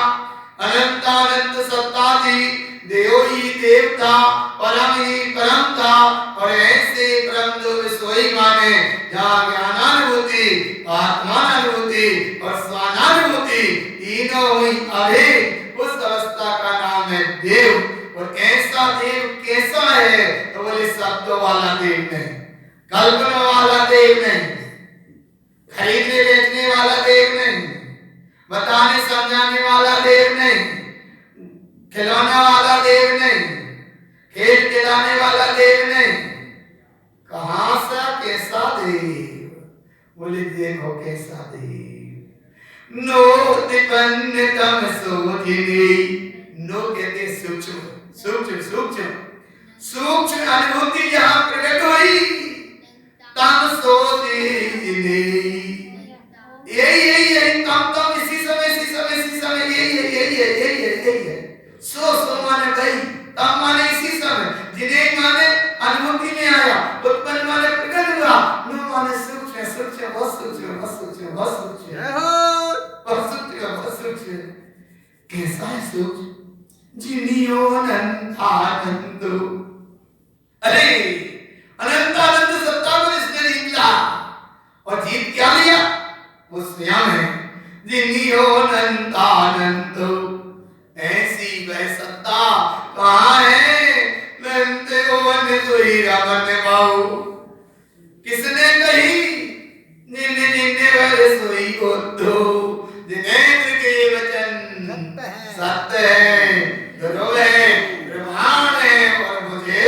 अनंत अनंत सत्ता थी, देव ही देवता, परम ही परम था। और ऐसे परम जो सोई माने जहाँ ज्ञानानुभूति, आत्मानुभूति और स्वानानुभूति तीनों हुई अभेद, उस अवस्था का नाम है देव। और ऐसा देव कैसा है? तो बोले शब्दों वाला देव नहीं, कल्पना वाला देव नहीं, खरीदने बेचने वाला देव नहीं, बताने समझाने वाला देव नहीं, खिलौने वाला देव नहीं, खेल खिलाने वाला देव नहीं। कहां सा कैसा देव? बोले देखो कैसा देव। नो दिपन्न तम सोधिनी, नो कहते सूक्ष्म सूक्ष्म सूक्ष्म सूक्ष्म अनुभूति जहां प्रकट हुई, तम सोधिनी। यही तम इसी समय इसी समय इसी समय यही है। सो माने भाई, तम माने इसी समय, जिन्हें माने अनुभूति में आया, उत्पन्न माने प्रकट हुआ, नो माने सूक्ष्म सूक्ष्म बहुत सूक्ष्म बहुत सूक्ष्म बहुत सूक्ष्म बहुत सूक्ष्म बहुत सूक्ष्म। हो अनंतानंत, ऐसी वह सत्ता कहाँ है? नंत ओवन सोई रमन भाऊ, किसने कही? निन्ने निन्ने वर सोई को दो, जिनेंद्र के वचन सत्य है, ध्रुव है, प्रमाण है और मुझे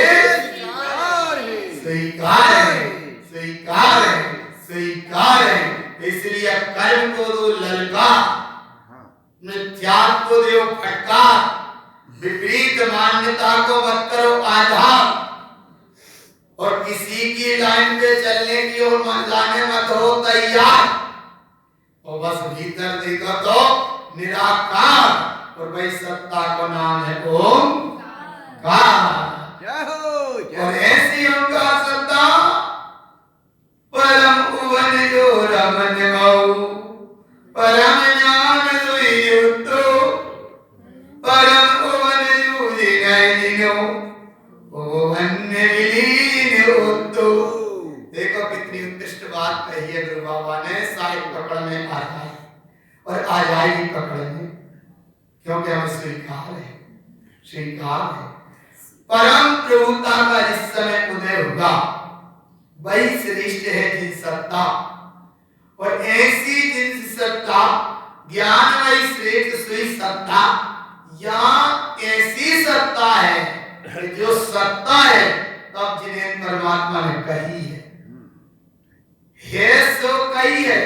स्वीकार है, स्वीकार है, स्वीकार है। इसलिए कर्म को दो ललकार, मिथ्यात्व को दो फटकार, विपरीत मान्यता को मत करो आधार, और किसी की लाइन पे चलने की और मन लाने मत हो तैयार, और बस भीतर देखो तो निराकार, और भाई सत्ता का नाम है ओंकार। और ऐसी ओंकार सत्ता परम उवन जो रमन भाऊ, परम ज्ञान सोई उतो, परम उवन जो जिनै जिनो, ओवन विलीन उतो। देखो कितनी उत्कृष्ट बात कही है गुरु बाबा ने, साहिब पकड़ में आ जाए और आ जाएगी पकड़ में, क्योंकि हम स्वीकार है, स्वीकार है। परम प्रभुता का जिस समय उदय होगा वही श्रेष्ठ है जिन सत्ता, और ऐसी जिन सत्ता ज्ञान वही श्रेष्ठ सोई सत्ता, या ऐसी सत्ता है जो सत्ता है तब जिन्हें परमात्मा ने कही है सो कही है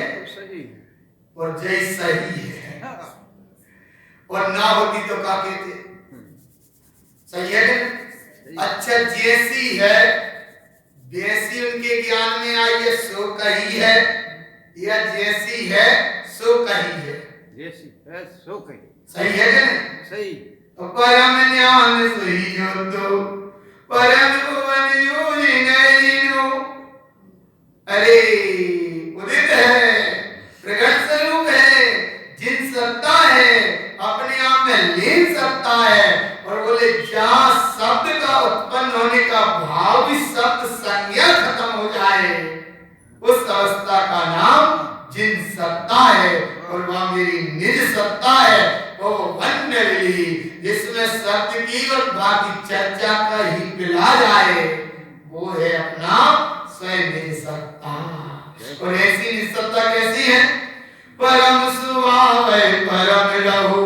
और जय सही है, और ना होती तो क्या कहते? सही है ना? अच्छा, जैसी है जैसी उनके ज्ञान में आई है सो कही है, या जैसी है सो कही है? जैसी है सो कही। सही है ना? सही। परम ज्ञान सोई जो दो, परम भुवन जो जिनै जिनो। अरे उदित है, प्रकट स्वरूप है, जिन सत्ता है, अपने आप में लीन सत्ता है, और बोले जहाँ शब्द का उत्पन्न होने का भाव भी शब्द संज्ञा खत्म हो जाए, उस अवस्था का नाम जिन सत्ता है, और वह मेरी निज सत्ता है, वो वन्य विली, जिसमें सत्य की और बाकी चर्चा का ही पिला जाए, वो है अपना स्वयं निज सत्ता। और ऐसी निज सत्ता कैसी है? परम स्वभाव है परम रहु,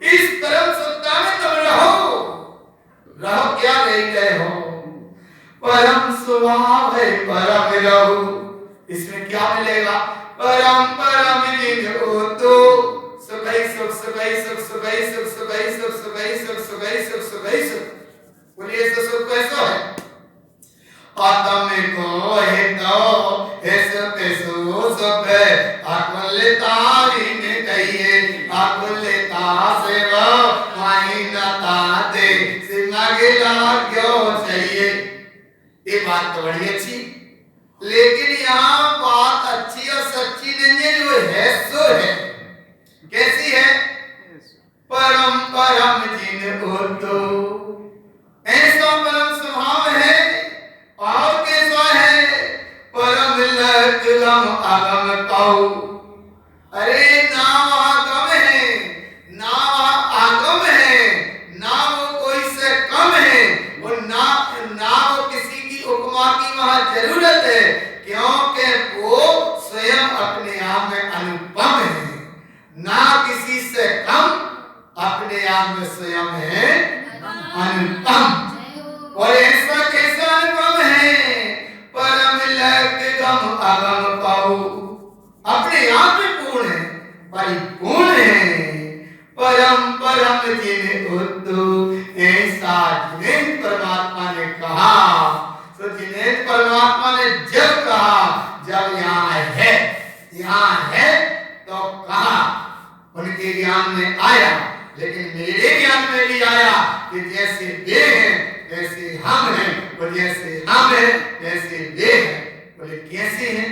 इस परम सत्ता में तुम रहो, रहो क्या रह गए हो? परम स्वभाव है परम रहु, इसमें क्या मिलेगा? परम परम जिन हो तो सुखई सुख, सुखई सुख, सुखई सुख, सुखई सुख, सुखई सुख, सुखई सुख, सुखई सुख। बोलिए ऐसा सुख कैसा है? आत्म को है तो ऐसा कैसो सुख है, आकुलता ने कहिए, आकुलता से वो माहिनता दे सिमगिला क्यों चाहिए। ये बात तो बड़ी अच्छी, लेकिन यहाँ बात अच्छी और सच्ची नहीं है, जो है सो है। कैसी है? परम परम जिन हो तो, ऐसा परम स्वभाव है, और कैसा है? परम लग्गम अगम पाऊ। अरे ना वहाँ गम है, ना वहाँ आगम है, ना वो कोई से कम है, और ना वो किसी की उपमा की वहाँ जरूरत है, क्योंकि वो स्वयं अपने आप में अनुपम है, ना किसी से कम, अपने आप में स्वयं है अनुपम। और ऐसा कैसा अनुपम है? परम लग्गम अगम पाऊ, अपने आप में पूर्ण है, परिपूर्ण है, परम परम जिन उद्धु, ऐसा जिन्हें परमात्मा ने कहा। तो जिन्हें परमात्मा ने जब कहा, जब यहाँ है तो कहा, उनके ज्ञान में आया, लेकिन मेरे ज्ञान में भी आया कि जैसे वे हैं वैसे हम हैं, और जैसे हम हैं वैसे वे हैं। बोले कैसे हैं?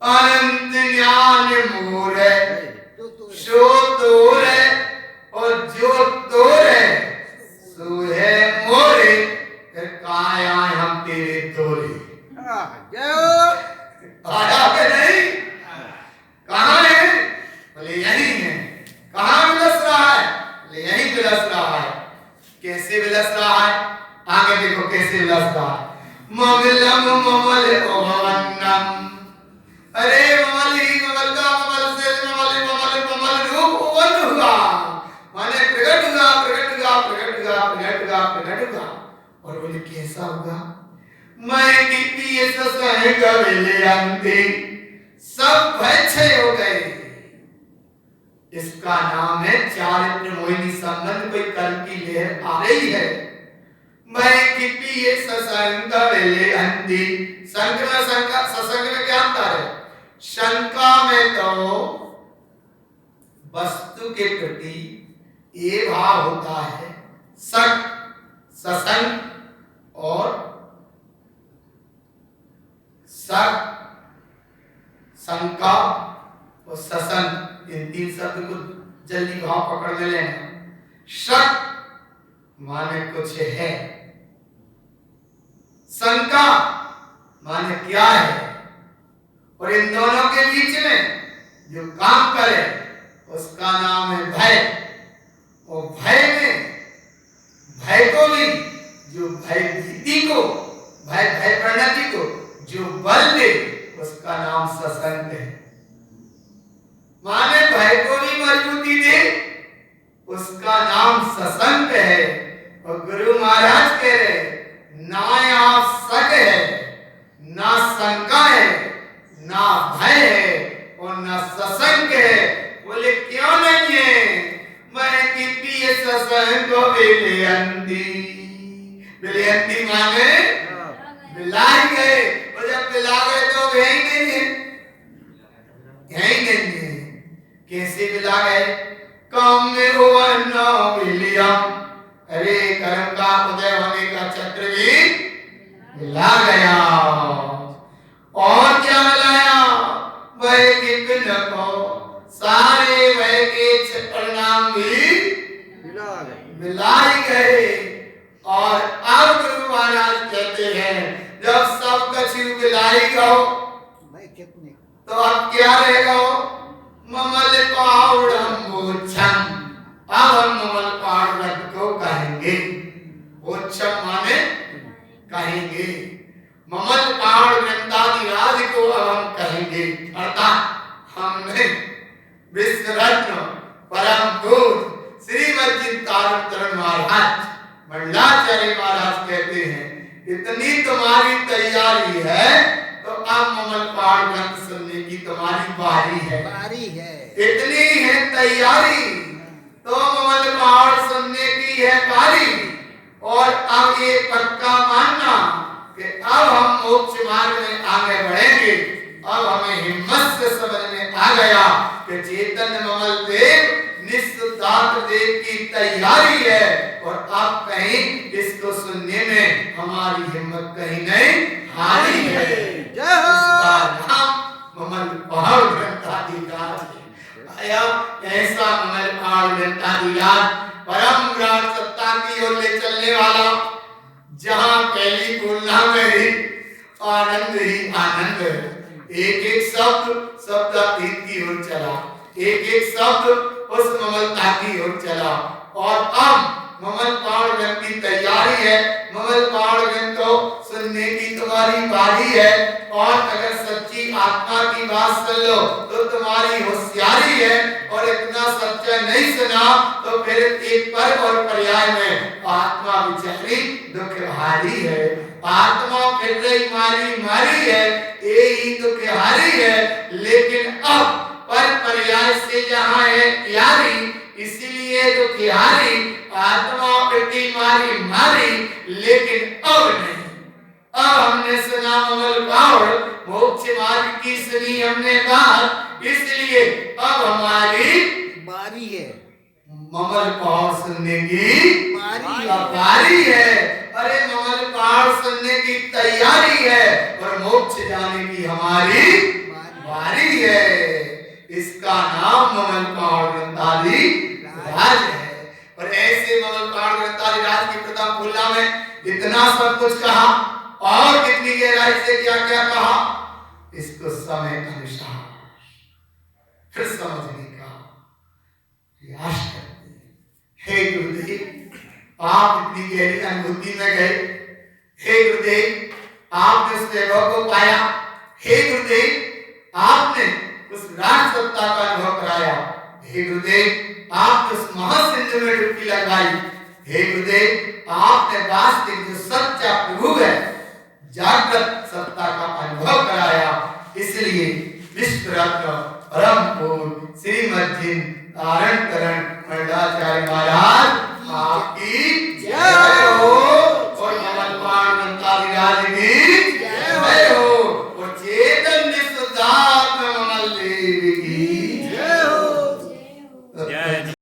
अनंत ज्ञान मोर है, सो तोर है, और जो तोर है सो है मोरे, फिर कहाँ आए हम तेरे तोरे? आया कि नहीं? कहाँ है? कहाँ विलस रहा है? यही विलस रहा है। कैसे विलस रहा है? आगे देखो कैसे विलस रहा है। ममलम ममल ओवन्नम, अरे ममल ही ममल का ममल से ममल ममल ममल रूप ओवन हुआ, माने प्रकट हुआ प्रकट हुआ प्रकट हुआ प्रकट हुआ प्रकट हुआ। और बोले कैसा होगा? मैं कितनी ये ससुर गवेले अंधे सब भय क्षय हो गए। इसका नाम है चारित्र मोहिनी संबंध, कोई कर्म की लहर आ रही है। मैं कितनी ये ससंग गवेले अंधे, सत्संग में क्या अंतर है? शंका में तो वस्तु के प्रति ये भाव होता है सत सत्संग और सत शंका और सत्संग, इन तीन शब्द को जल्दी भाव पकड़ में लेना। शक माने कुछ है, शंका माने क्या है, और इन दोनों के बीच में जो काम करे उसका नाम है भय। और भय में भय को भी, जो भय भीति को, भय प्रणति को जो बल दे उसका नाम सत्संग है। माने भय को भी मजबूती दे उसका नाम सत्संग है। और गुरु महाराज कह रहे ना आप शक है, ना शंका है, ना भय है और ना सत्संग है। बोले क्यों नहीं है? मैं कितनी सत्संग को बेलेंदी, बेलेंदी माने बिलाई गए, और जब बिला गए तो यही नहीं है, यही नहीं है। कैसे बिला गए? काम में हुआ ना विलियम, अरे कर्म का उदय होने का चक्र भी बिला गया। और क्या मिलाया? वह के पिंड को सारे वह के परिणाम भी बिलाई गए। और अब गुरु महाराज कहते हैं जब सब कछु बिलाई गो तो अब क्या रहेगा? ममल पाउडम्बोच्छम, अब हम ममल पाउड को कहेंगे। ओच्छम माने कहेंगे, ममल पाउड ग्रंथादिराज को अब हम कहेंगे। अर्थात हमने विश्व रत्न परम पूज्य श्रीमद चिंतामणि तरण महाराज मंडलाचार्य महाराज कहते हैं इतनी तुम्हारी तैयारी है तो अब ममल पाठ ग्रंथ सुनने की तुम्हारी बारी है। इतनी है तैयारी तो ममल पाठ सुनने की है बारी। और अब ये पक्का मानना कि अब हम मोक्ष मार्ग में आगे बढ़ेंगे। अब हमें हिम्मत से समझ में आ गया कि चैतन्य ममल देव निस्सुद्धात्र देव की तैयारी है। और अब कहीं इसको सुनने में हमारी हिम्मत कहीं नहीं हारी है। इसका नाम ममल पहाड़ ग्रंथाधिराज आया। ऐसा ममल पहाड़ ग्रंथाधिराज परम विराट सत्ता की ओर ले चलने वाला, जहाँ पहली बोलना में ही आनंद ही आनंद है। एक एक शब्द अतीत की ओर चला, एक एक शब्द उस ममलता की ओर चला। और अब ममल पहाड़ ग्रंथ की तैयारी है। ममल पहाड़ ग्रंथ को सुनने की तुम्हारी बारी है। और अगर सच्ची आत्मा की बात सुन लो तो तुम्हारी होशियारी है। और इतना सच्चा नहीं सुना तो फिर एक पर और पर्याय में आत्मा बेचारी दुख हारी है। आत्मा फिर रही मारी मारी है, यही दुख हारी है। लेकिन अब पर पर्याय से जहाँ है यारी, इसीलिए दुख हारी। आत्मा प्रति मारी मारी, लेकिन अब नहीं। अब हमने सुना ममल पहाड़ मोक्ष मार्ग की सुनी हमने बात, इसलिए अब हमारी बारी है ममल पहाड़ सुनने की बारी है। अरे ममल पहाड़ सुनने की तैयारी है और मोक्ष जाने की हमारी बारी है। इसका नाम ममल पहाड़ ग्रंथाधिराज है। और ऐसे ममल पहाड़ ग्रंथाधिराज की प्रथम फूला में इतना सब कुछ कहा और कितनी गहराई से क्या क्या कहा, इसको समय अनुसार फिर समझने का प्रयास करते हैं। हे गुरुदेव, आप इतनी गहरी अनुभूति में गए। हे गुरुदेव, आपने उस वैभव को पाया। हे गुरुदेव, आपने उस राज सत्ता का अनुभव कराया। हे गुरुदेव, आपने उस महासिंधु में डुबकी लगवाई। हे गुरुदेव, आपने वास्तविक जो सच्चा प्रभु है, जागृत सत्ता का अनुभव कराया। इसलिए विश्व रत्न परम पूज्य श्रीमद जिन धारण करण मंडलाचार्य महाराज